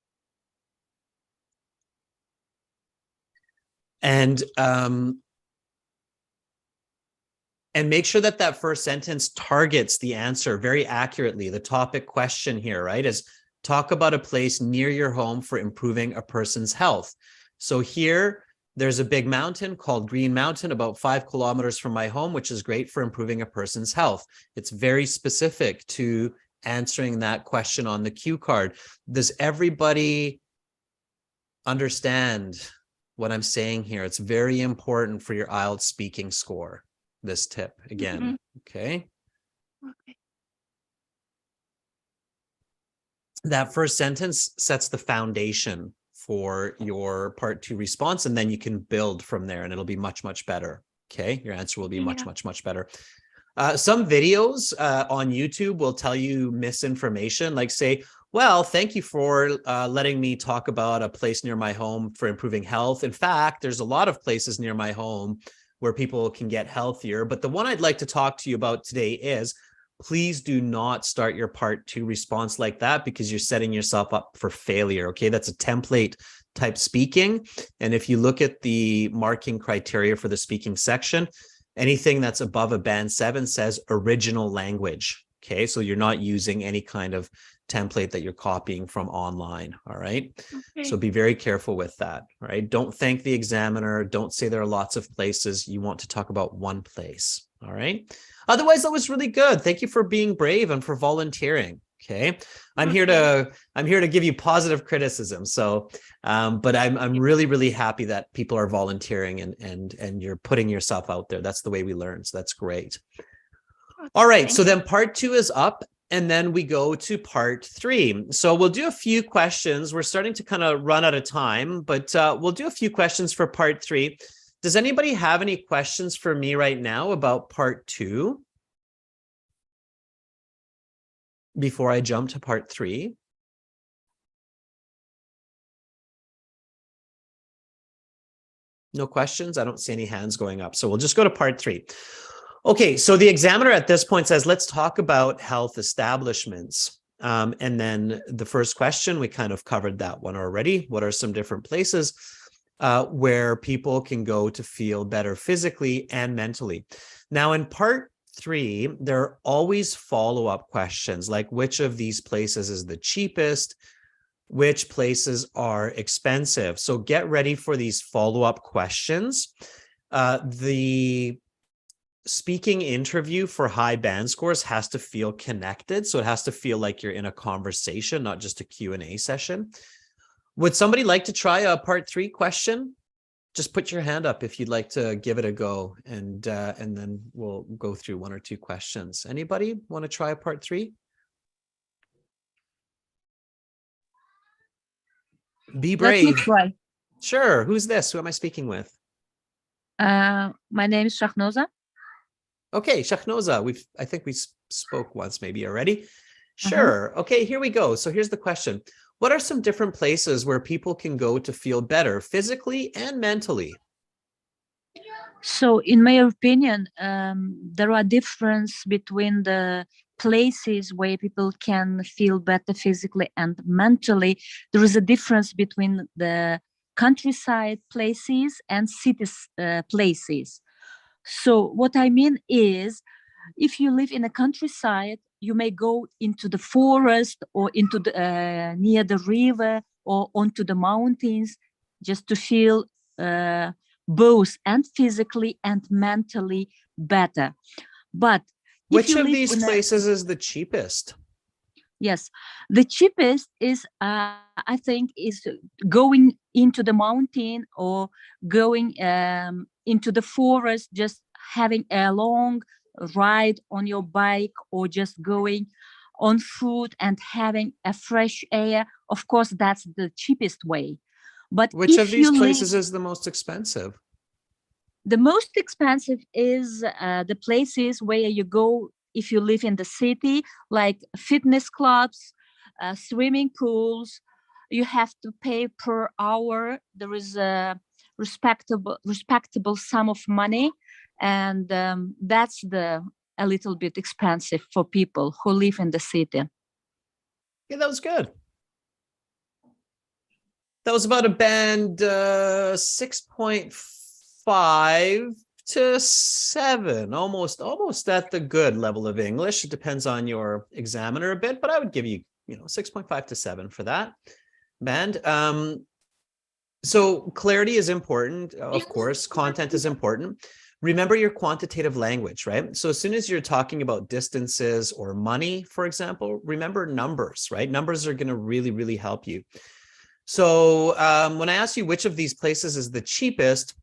And make sure that that first sentence targets the answer very accurately. The topic question here, right, is talk about a place near your home for improving a person's health. So here, there's a big mountain called Green Mountain, about 5 kilometers from my home, which is great for improving a person's health. It's very specific to answering that question on the cue card. Does everybody understand what I'm saying here? It's very important for your IELTS speaking score, this tip again. Okay. That first sentence sets the foundation for your part 2 response, and then you can build from there and it'll be much, much better. Okay. Your answer will be much, much better. Some videos on YouTube will tell you misinformation, like say, well, thank you for letting me talk about a place near my home for improving health. In fact, there's a lot of places near my home where people can get healthier. But the one I'd like to talk to you about today is, please do not start your part 2 response like that, because you're setting yourself up for failure. Okay, that's a template type speaking. And if you look at the marking criteria for the speaking section, anything that's above a band 7 says original language. Okay, so you're not using any kind of template that you're copying from online. All right. Okay. So be very careful with that. All right. Don't thank the examiner. Don't say there are lots of places. You want to talk about one place. All right. Otherwise, that was really good. Thank you for being brave and for volunteering. Okay. I'm here to give you positive criticism. So, but I'm really, really happy that people are volunteering and you're putting yourself out there. That's the way we learn. So that's great. All right. So then part 2 is up. And then we go to part 3. So we'll do a few questions. We're starting to kind of run out of time, but we'll do a few questions for part 3. Does anybody have any questions for me right now about part 2? Before I jump to part 3? No questions? I don't see any hands going up. So we'll just go to part 3. Okay, so the examiner at this point says, let's talk about health establishments. And then the first question, we kind of covered that one already. What are some different places where people can go to feel better physically and mentally? Now, in part 3, there are always follow-up questions, like which of these places is the cheapest? Which places are expensive? So get ready for these follow-up questions. The speaking interview for high band scores has to feel connected. So it has to feel like you're in a conversation, not just a Q&A session. Would somebody like to try a part 3 question? Just put your hand up if you'd like to give it a go, and then we'll go through 1 or 2 questions. Anybody want to try a part 3? Be brave. Let me try. Sure. Who's this? Who am I speaking with? My name is Shahnoza. Okay, Shahnoza, I think we spoke once maybe already. Sure. Okay, here we go. So here's the question. What are some different places where people can go to feel better physically and mentally? So in my opinion, there are differences between the places where people can feel better physically and mentally. There is a difference between the countryside places and cities places. So what I mean is, if you live in a countryside, you may go into the forest or into the near the river or onto the mountains just to feel both and physically and mentally better. But which of these places is the cheapest? Yes, the cheapest is, I think, is going into the mountain or going into the forest, just having a long ride on your bike, or just going on foot and having a fresh air. Of course, that's the cheapest way. But which of these places is the most expensive? The most expensive is the places where you go if you live in the city, like fitness clubs, swimming pools. You have to pay per hour. There is a respectable sum of money, and that's a little bit expensive for people who live in the city. Yeah, that was good. That was about a band 6.5 to 7, almost at the good level of English. It depends on your examiner a bit, but I would give you, 6.5 to 7 for that band. So clarity is important, of course. Content is important. Remember your quantitative language, right? So as soon as you're talking about distances or money, for example, remember numbers, right? Numbers are going to really, really help you. So when I asked you which of these places is the cheapest,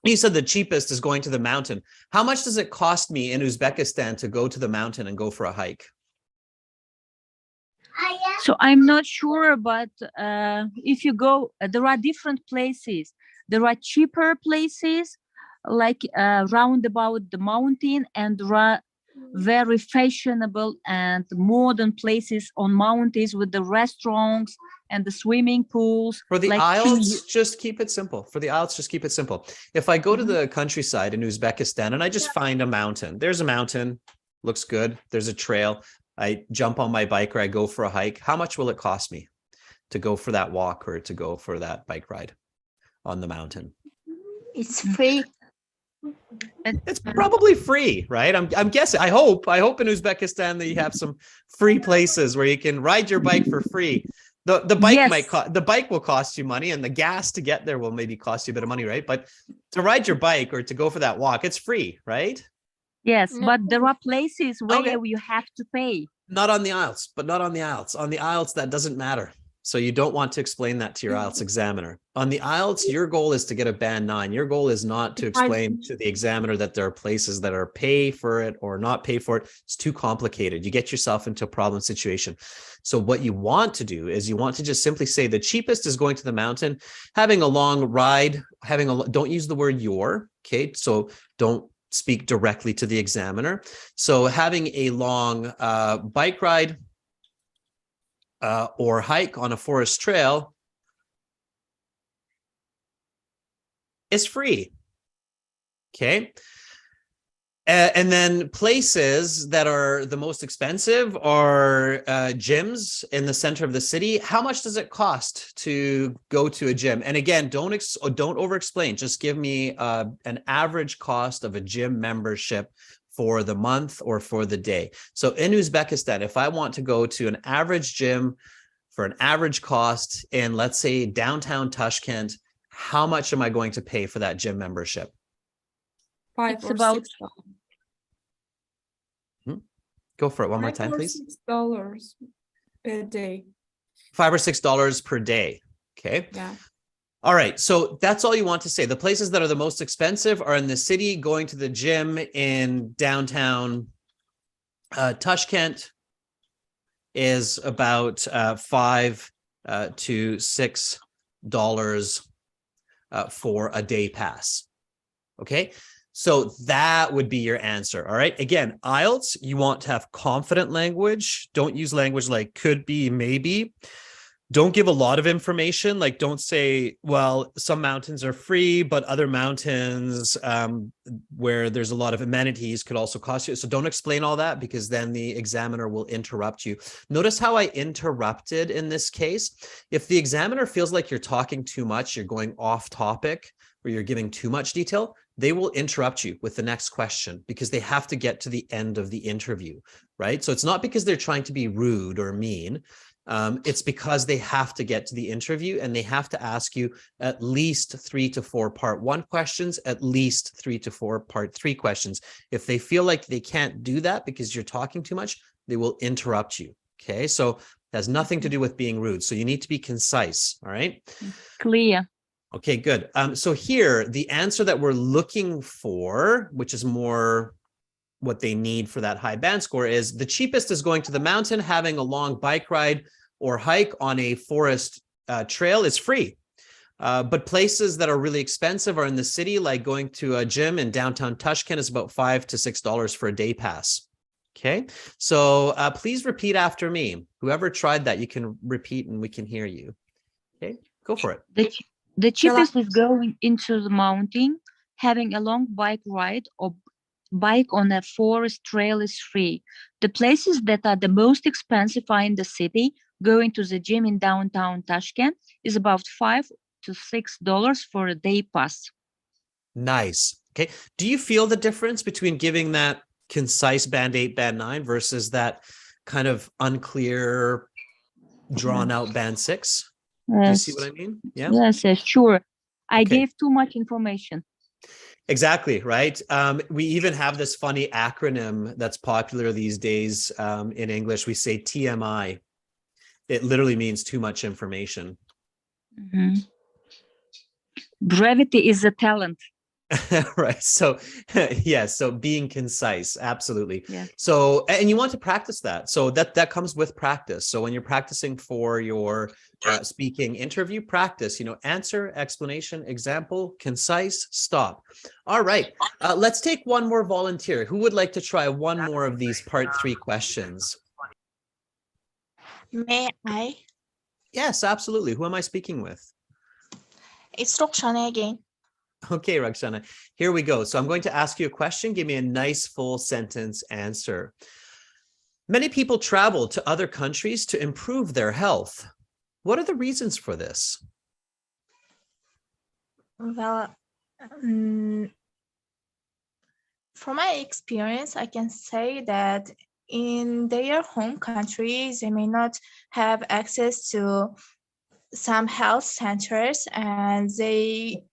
you said the cheapest is going to the mountain. How much does it cost me in Uzbekistan to go to the mountain and go for a hike? So I'm not sure, but if you go, there are different places. There are cheaper places, like round about the mountain, and there are very fashionable and modern places on mountains with the restaurants and the swimming pools. For the IELTS, just keep it simple. For the IELTS, just keep it simple. If I go to the countryside in Uzbekistan and I just find a mountain, there's a mountain, looks good. There's a trail. I jump on my bike or I go for a hike. How much will it cost me to go for that walk or to go for that bike ride on the mountain? It's free. It's probably free, right? I'm guessing. I hope in Uzbekistan that you have some free places where you can ride your bike for free. The bike the bike will cost you money, and the gas to get there will maybe cost you a bit of money, right? But to ride your bike or to go for that walk, it's free, right? Yes, but there are places where you have to pay. Not on the IELTS, but not on the IELTS. On the IELTS, that doesn't matter. So you don't want to explain that to your IELTS examiner. On the IELTS, your goal is to get a band 9. Your goal is not to explain to the examiner that there are places that are pay for it or not pay for it. It's too complicated. You get yourself into a problem situation. So what you want to do is you want to just simply say the cheapest is going to the mountain, having a long ride, don't use the word your, okay? So don't speak directly to the examiner. So having a long bike ride or hike on a forest trail is free, okay? And then places that are the most expensive are gyms in the center of the city. How much does it cost to go to a gym? And again, don't over-explain. Just give me an average cost of a gym membership for the month or for the day. So in Uzbekistan, if I want to go to an average gym for an average cost in, let's say, downtown Tashkent, how much am I going to pay for that gym membership? $5 or $6. Go for it one more time, please. $6 per day. $5 or $6 per day. Okay. Yeah. All right. So that's all you want to say. The places that are the most expensive are in the city. Going to the gym in downtown Tashkent is about $5 to $6 for a day pass. Okay. So that would be your answer. All right. Again, IELTS, you want to have confident language. Don't use language like could be, maybe. Don't give a lot of information. Like, don't say, well, some mountains are free, but other mountains where there's a lot of amenities could also cost you. So don't explain all that, because then the examiner will interrupt you. Notice how I interrupted in this case. If the examiner feels like you're talking too much, you're going off topic, or you're giving too much detail, they will interrupt you with the next question, because they have to get to the end of the interview, right? So it's not because they're trying to be rude or mean. It's because they have to get to the interview, and they have to ask you at least 3 to 4 part 1 questions, at least 3 to 4 part 3 questions. If they feel like they can't do that because you're talking too much, they will interrupt you. Okay, so it has nothing to do with being rude. So you need to be concise. All right. Clear. Okay, good. So here, the answer that we're looking for, which is more what they need for that high band score, is the cheapest is going to the mountain, having a long bike ride or hike on a forest trail is free. But places that are really expensive are in the city, like going to a gym in downtown Tashkent is about $5 to $6 for a day pass. Okay, so please repeat after me. Whoever tried that, you can repeat and we can hear you. Okay, go for it. The cheapest is going into the mountain, having a long bike ride or bike on a forest trail is free. The places that are the most expensive are in the city. Going to the gym in downtown Tashkent is about $5 to $6 for a day pass. Nice. Okay. Do you feel the difference between giving that concise band 8, band 9 versus that kind of unclear, drawn out band 6? Yes. Do you see what I mean? Yeah. Yes, sure. I Okay. gave too much information. Exactly, right? We even have this funny acronym that's popular these days in English. We say TMI. It literally means too much information. Mm-hmm. Brevity is a talent. Right. So yeah, so being concise, absolutely. Yeah. So, and you want to practice that. So that comes with practice. So when you're practicing for your speaking interview, practice, answer, explanation, example, concise, stop. All right. Let's take one more volunteer. Who would like to try one more of these part 3 questions? May I? Yes, absolutely. Who am I speaking with? It's Roxana again. Okay, Rakshana, here we go. So I'm going to ask you a question. Give me a nice full sentence answer. Many people travel to other countries to improve their health. What are the reasons for this? Well, from my experience, I can say that in their home country, they may not have access to some health centers, and they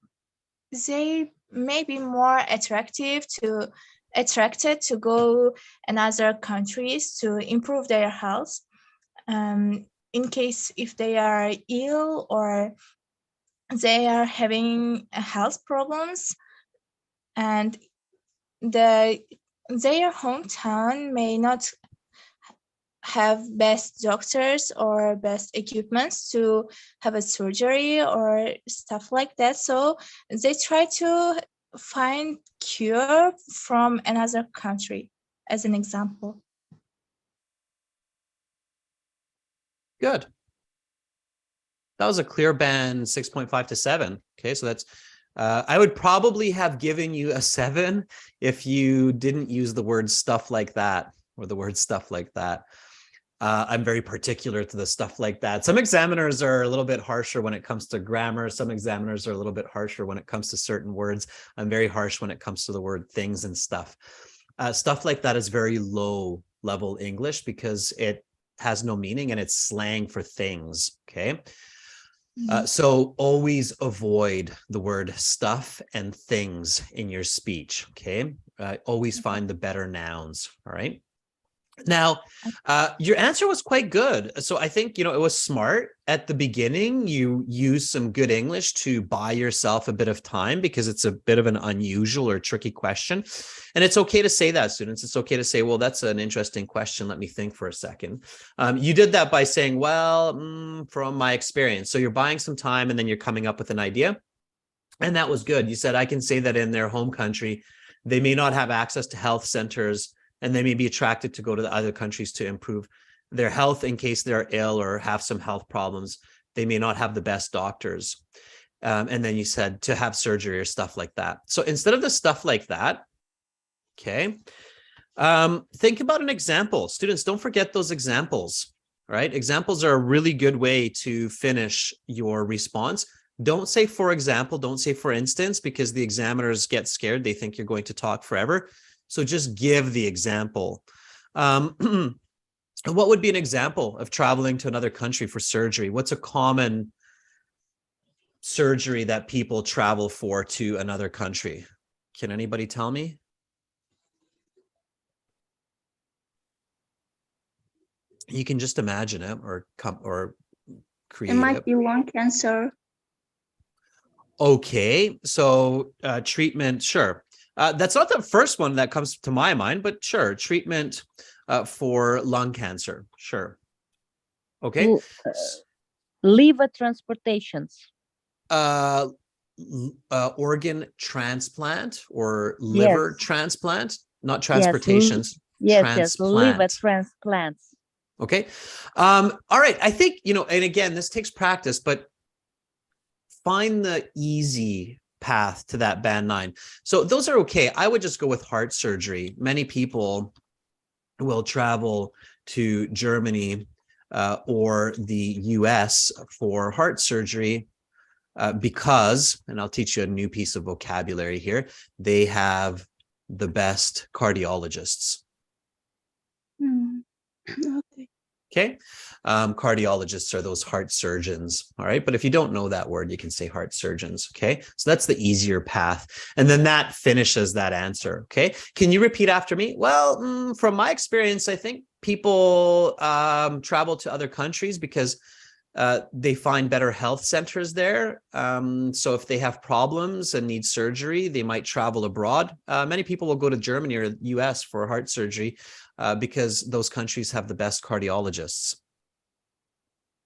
may be more attracted to go in other countries to improve their health. In case if they are ill or they are having health problems, and their hometown may not have best doctors or best equipments to have a surgery or stuff like that. So they try to find cure from another country, as an example. Good. That was a clear band 6.5 to 7. Okay, so that's, I would probably have given you a 7 if you didn't use the word stuff like that or the word stuff like that. I'm very particular to the stuff like that. Some examiners are a little bit harsher when it comes to grammar. Some examiners are a little bit harsher when it comes to certain words. I'm very harsh when it comes to the word things and stuff. Stuff like that is very low level English because it has no meaning and it's slang for things, okay? So always avoid the word stuff and things in your speech, okay? Always find the better nouns, all right? Now, your answer was quite good. So I think, it was smart at the beginning. You used some good English to buy yourself a bit of time because it's a bit of an unusual or tricky question. And it's okay to say that, students. It's okay to say, well, that's an interesting question. Let me think for a second. You did that by saying, well, from my experience. So you're buying some time and then you're coming up with an idea. And that was good. You said, I can say that in their home country, they may not have access to health centers and they may be attracted to go to the other countries to improve their health in case they're ill or have some health problems. They may not have the best doctors. And then you said to have surgery or stuff like that. So instead of the stuff like that, okay, think about an example. Students, don't forget those examples, right? Examples are a really good way to finish your response. Don't say, for example, don't say, for instance, because the examiners get scared. They think you're going to talk forever. So just give the example. What would be an example of traveling to another country for surgery? What's a common surgery that people travel for to another country? Can anybody tell me? You can just imagine it or create It might it. be lung cancer. Okay, so treatment, sure. That's not the first one that comes to my mind, but sure, treatment for lung cancer, sure. Okay. Liver transplantations. Organ transplant or liver transplant, not transportations. Yes, liver transplants. Okay. All right. I think, and again, this takes practice, but find the easy path to that band 9. So those are okay. I would just go with heart surgery. Many people will travel to Germany or the US for heart surgery because, and I'll teach you a new piece of vocabulary here, they have the best cardiologists. Okay. Okay. Cardiologists are those heart surgeons. All right. But if you don't know that word, you can say heart surgeons. Okay. So that's the easier path. And then that finishes that answer. Okay. Can you repeat after me? Well, from my experience, I think people travel to other countries because they find better health centers there. So if they have problems and need surgery, they might travel abroad. Many people will go to Germany or the US for heart surgery because those countries have the best cardiologists.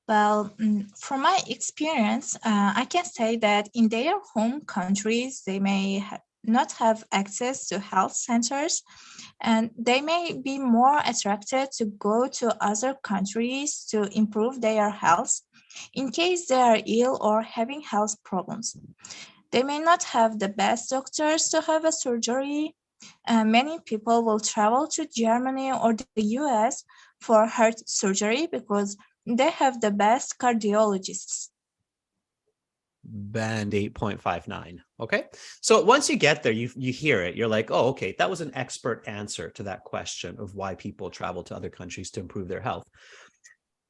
Well, from my experience, I can say that in their home countries, they may not have access to health centers, and they may be more attracted to go to other countries to improve their health in case they are ill or having health problems. They may not have the best doctors to have a surgery. Many people will travel to Germany or the US for heart surgery because they have the best cardiologists. Band 8.59. Okay. So once you get there, you hear it. You're like, oh, okay, that was an expert answer to that question of why people travel to other countries to improve their health.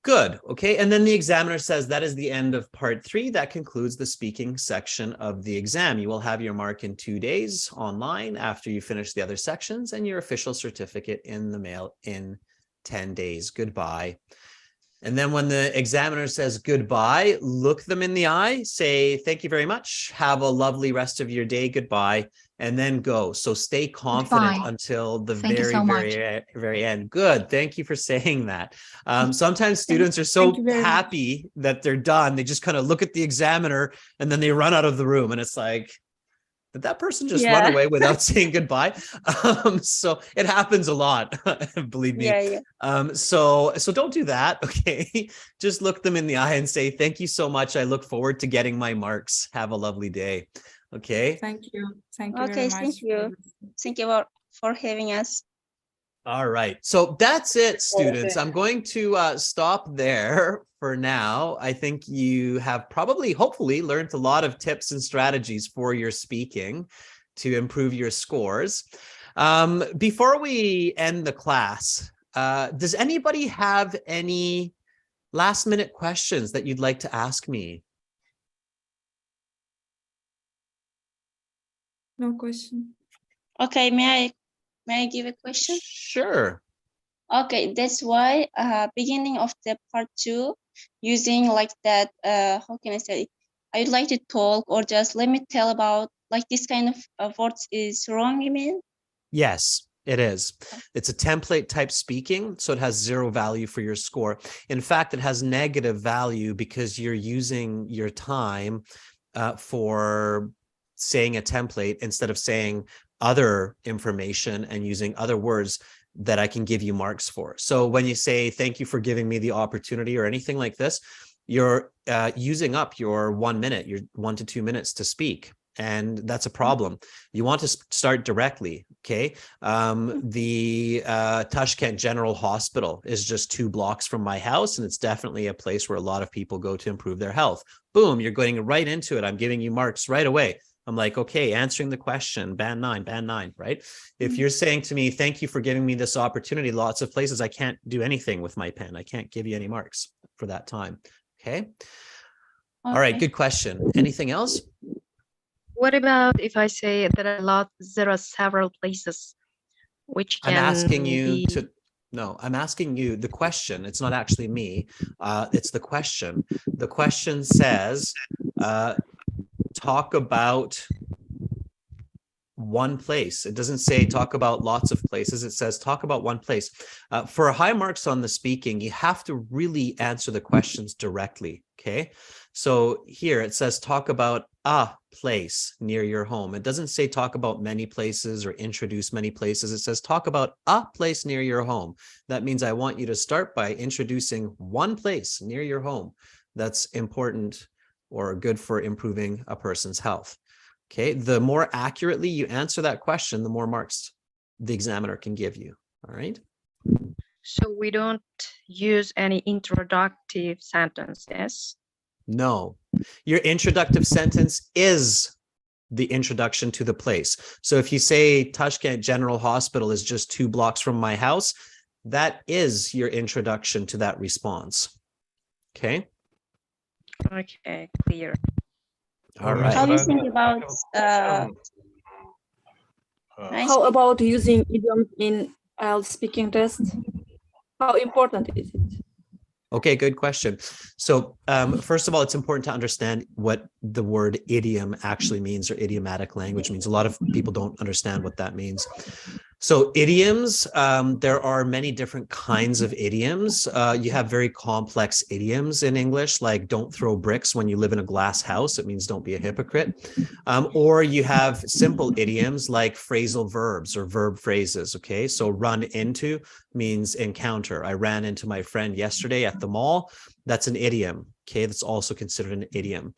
Good. Okay. And then the examiner says that is the end of part 3. That concludes the speaking section of the exam. You will have your mark in 2 days online after you finish the other sections and your official certificate in the mail in 10 days. Goodbye. And then when the examiner says goodbye, look them in the eye, say, thank you very much. Have a lovely rest of your day. Goodbye. And then go. So stay confident until the very end. Good. Thank you for saying that. Sometimes students are so happy that they're done. They just kind of look at the examiner and then they run out of the room. And it's like, did that person just run away without saying goodbye? So it happens a lot, believe me. So don't do that. Okay. Just look them in the eye and say, thank you so much. I look forward to getting my marks. Have a lovely day. Okay. Thank you. Thank you Okay, very much. thank you. Thank you for having us. All right. So that's it, students. I'm going to stop there for now. I think you have probably, hopefully, learned a lot of tips and strategies for your speaking to improve your scores. Before we end the class, does anybody have any last-minute questions that you'd like to ask me? No question. Okay, may I give a question? Sure. Okay, that's why beginning of the part 2, using like that, how can I say it? I would like to talk or just let me tell about like this kind of words is wrong, you mean? Yes, it is. It's a template type speaking, so it has 0 value for your score. In fact, it has negative value because you're using your time for saying a template instead of saying other information and using other words. that I can give you marks for. So when you say, thank you for giving me the opportunity or anything like this, you're using up your 1 minute, your 1 to 2 minutes to speak. And that's a problem. You want to start directly, okay? The Tashkent General Hospital is just 2 blocks from my house, and it's definitely a place where a lot of people go to improve their health. Boom, you're going right into it. I'm giving you marks right away. I'm like, okay, answering the question, band 9, right? If you're saying to me, thank you for giving me this opportunity, lots of places I can't do anything with my pen. I can't give you any marks for that time, okay? All right, good question. Anything else? What about if I say that there are several places which can I'm asking you be... to, no, I'm asking you the question. It's not actually me. It's the question. The question says, talk about one place. It doesn't say talk about lots of places. It says talk about one place. For high marks on the speaking, you have to really answer the questions directly, okay? So here it says talk about a place near your home. It doesn't say talk about many places or introduce many places. It says talk about a place near your home. That means I want you to start by introducing one place near your home that's important or good for improving a person's health. Okay, the more accurately you answer that question, the more marks the examiner can give you. All right. So we don't use any introductive sentences? No, your introductive sentence is the introduction to the place. So if you say Tashkent General Hospital is just 2 blocks from my house, that is your introduction to that response. Okay. Okay, clear. All right. How do you think about how about using idioms in IELTS speaking test? How important is it? Okay, good question. So first of all, it's important to understand what the word idiom actually means, or idiomatic language means. A lot of people don't understand what that means. So idioms, there are many different kinds of idioms. You have very complex idioms in English, like don't throw bricks when you live in a glass house. It means don't be a hypocrite. Or you have simple idioms like phrasal verbs or verb phrases, okay? So run into means encounter. I ran into my friend yesterday at the mall. That's an idiom, okay? That's also considered an idiom.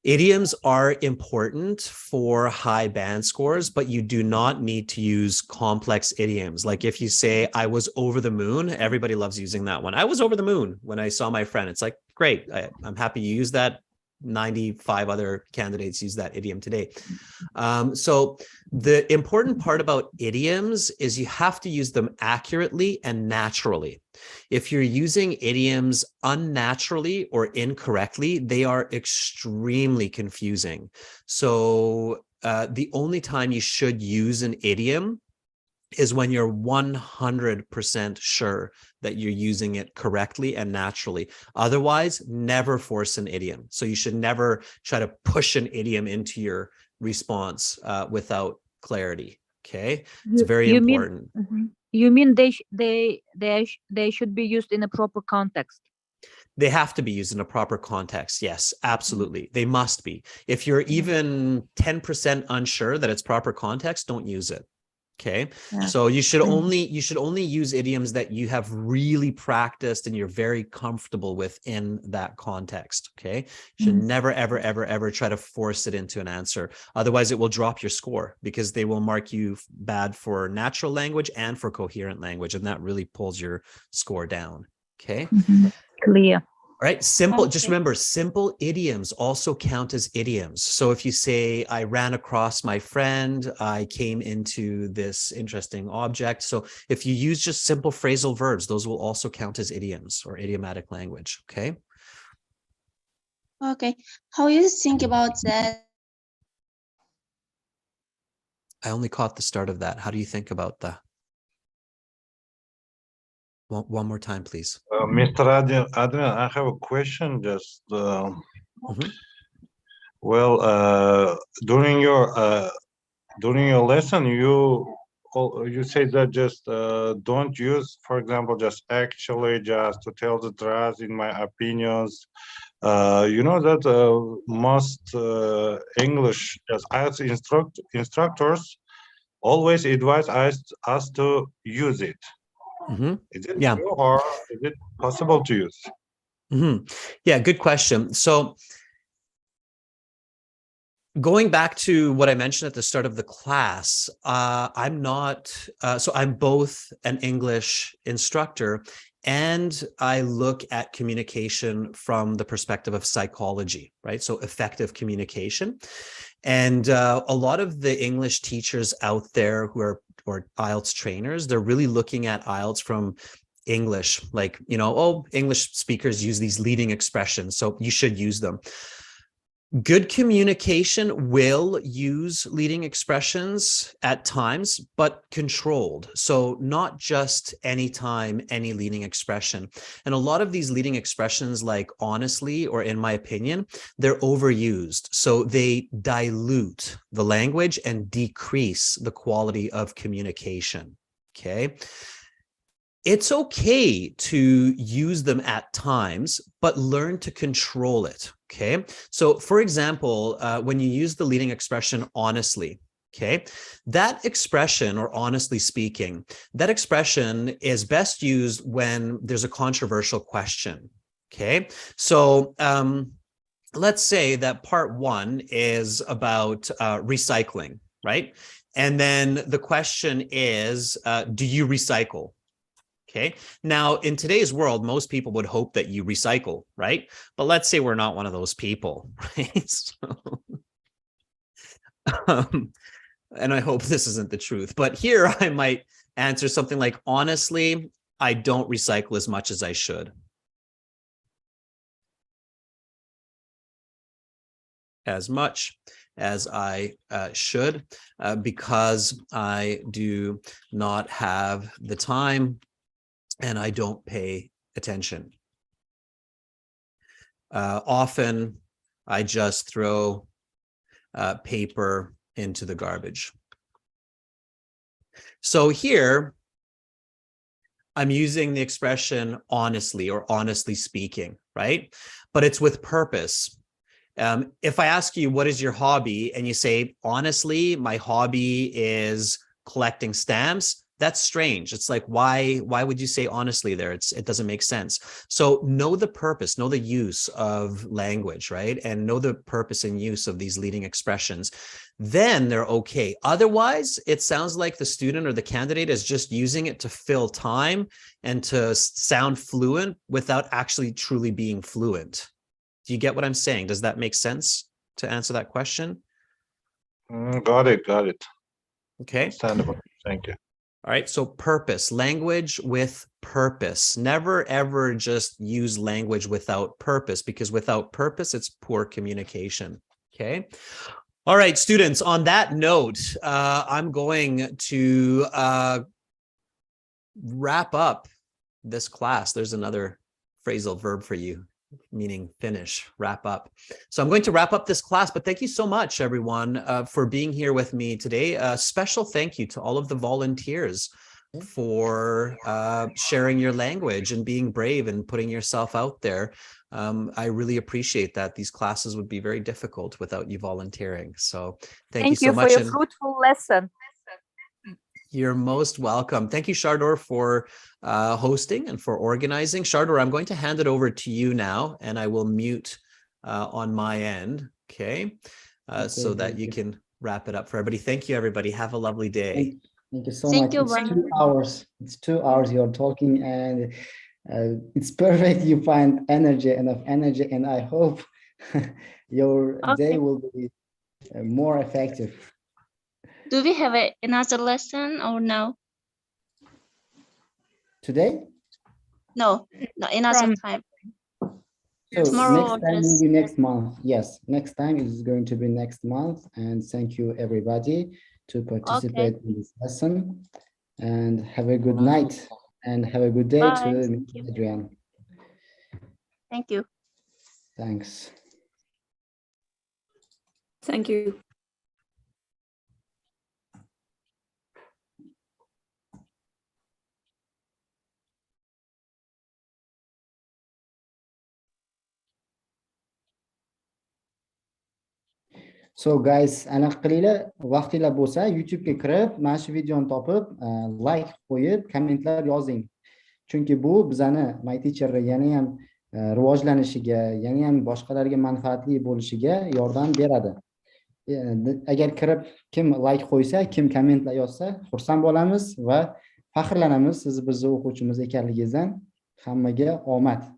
Idioms are important for high band scores, but you do not need to use complex idioms. Like if you say, I was over the moon, everybody loves using that one. I was over the moon when I saw my friend. It's like, great, I'm happy you use that. 95 other candidates use that idiom today. So the important part about idioms is you have to use them accurately and naturally. If you're using idioms unnaturally or incorrectly, they are extremely confusing. So the only time you should use an idiom is when you're 100% sure that you're using it correctly and naturally. Otherwise, never force an idiom. So you should never try to push an idiom into your response without clarity. Okay, it's very important. You mean they should be used in a proper context? They have to be used in a proper context. Yes, absolutely. They must be. If you're even 10% unsure that it's proper context, don't use it. Okay, so you should only use idioms that you have really practiced and you're very comfortable with in that context. Okay, you should never, ever, ever, ever try to force it into an answer. Otherwise, it will drop your score because they will mark you bad for natural language and for coherent language, and that really pulls your score down. Okay, clear. All right, simple. Okay. Just remember, simple idioms also count as idioms. So if you say, I ran across my friend, I came into this interesting object. So if you use just simple phrasal verbs, those will also count as idioms or idiomatic language. Okay. Okay. How do you think about that? I only caught the start of that. How do you think about that? One more time, please. Mr. Adrian, I have a question. Just well, during your lesson, you say that just don't use, for example, just actually, just to tell the truth, in my opinions. You know that most English IELTS instructors always advise us to use it. Is it Yeah. true, or is it possible to use? Yeah, good question. So going back to what I mentioned at the start of the class, I'm both an English instructor, and I look at communication from the perspective of psychology, right? So effective communication. And a lot of the English teachers out there who are or IELTS trainers, they're really looking at IELTS from English, like, English speakers use these leading expressions, so you should use them. Good communication will use leading expressions at times, but controlled. So not just anytime, any leading expression. And a lot of these leading expressions, like honestly, or in my opinion, they're overused. So they dilute the language and decrease the quality of communication. Okay. It's okay to use them at times, but learn to control it, okay? So for example, when you use the leading expression honestly, okay, that expression, or honestly speaking, that expression is best used when there's a controversial question, okay? So let's say that part one is about recycling, right? And then the question is, do you recycle? Okay. Now, in today's world, most people would hope that you recycle, right? But let's say we're not one of those people, right? And I hope this isn't the truth, but here I might answer something like, honestly, I don't recycle as much as I should. As much as I should, because I do not have the time and I don't pay attention. Often I just throw paper into the garbage. So here I'm using the expression honestly, or honestly speaking, right? But it's with purpose. If I ask you, what is your hobby? And you say, honestly, my hobby is collecting stamps. That's strange. It's like, why would you say honestly there? It doesn't make sense. So know the purpose, know the use of language, right? And know the purpose and use of these leading expressions. Then they're okay. Otherwise, it sounds like the student or the candidate is just using it to fill time and to sound fluent without actually truly being fluent. Do you get what I'm saying? Does that make sense to answer that question? Got it. Okay. Understandable. Thank you. All right. So purpose, language with purpose. Never, ever just use language without purpose, because without purpose, it's poor communication. Okay. All right, students, on that note, I'm going to wrap up this class. There's another phrasal verb for you, meaning finish, wrap up. So I'm going to wrap up this class, but thank you so much, everyone, for being here with me today. A special thank you to all of the volunteers for sharing your language and being brave and putting yourself out there. I really appreciate that. These classes would be very difficult without you volunteering. So thank you so much. For your fruitful lesson. You're most welcome. Thank you, Shardor, for hosting and for organizing. Shardor, I'm going to hand it over to you now, and I will mute on my end, okay? So that you can wrap it up for everybody. Thank you, everybody. Have a lovely day. Thank you so much. It's 2 hours. It's 2 hours you're talking, and it's perfect. You find enough energy, and I hope your day will be more effective. Do we have another lesson or no? Today? No, another time. So Tomorrow next time will be next month. Yes, next time is going to be next month. And thank you, everybody, to participate in this lesson. And have a good night, and have a good day to Adrian. Thank you. Thanks. Thank you. So guys, aniq qilinglar, vaqtinglar bo'lsa YouTube'ga kirib, mana shu videoni topib, like qo'yib, kommentlar yozing. Chunki bu bizani MyTeacher yana ham rivojlanishiga, yana ham boshqalarga manfaatli bo'lishiga yordam beradi. Agar kirib kim like qo'ysa, kim kommentlar yozsa, xursand bo'lamiz va faxrlanamiz siz bizning o'quvchimiz ekanligingizdan. Hammaga omad.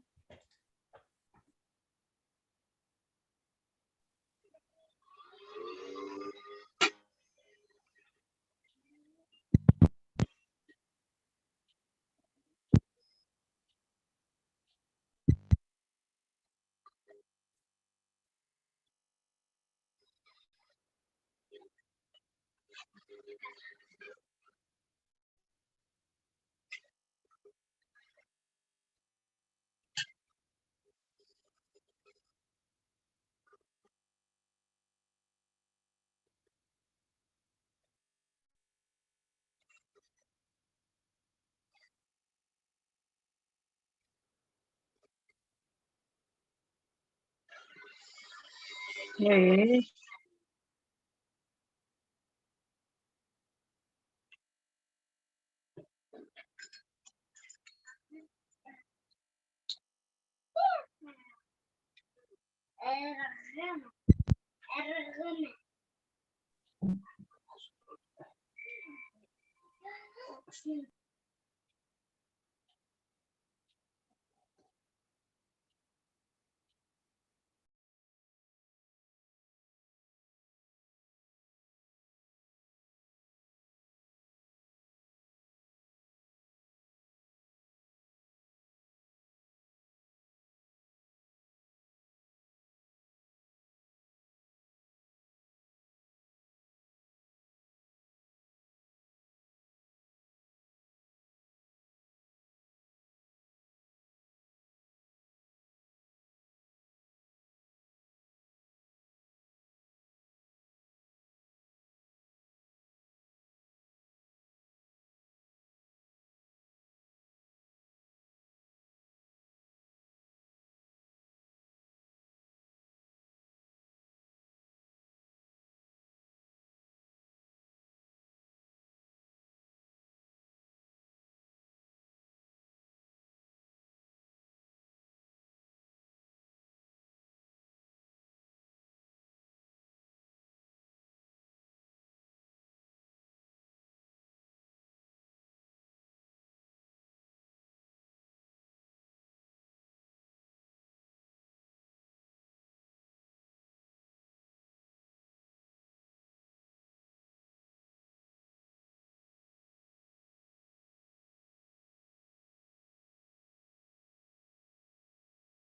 Hey.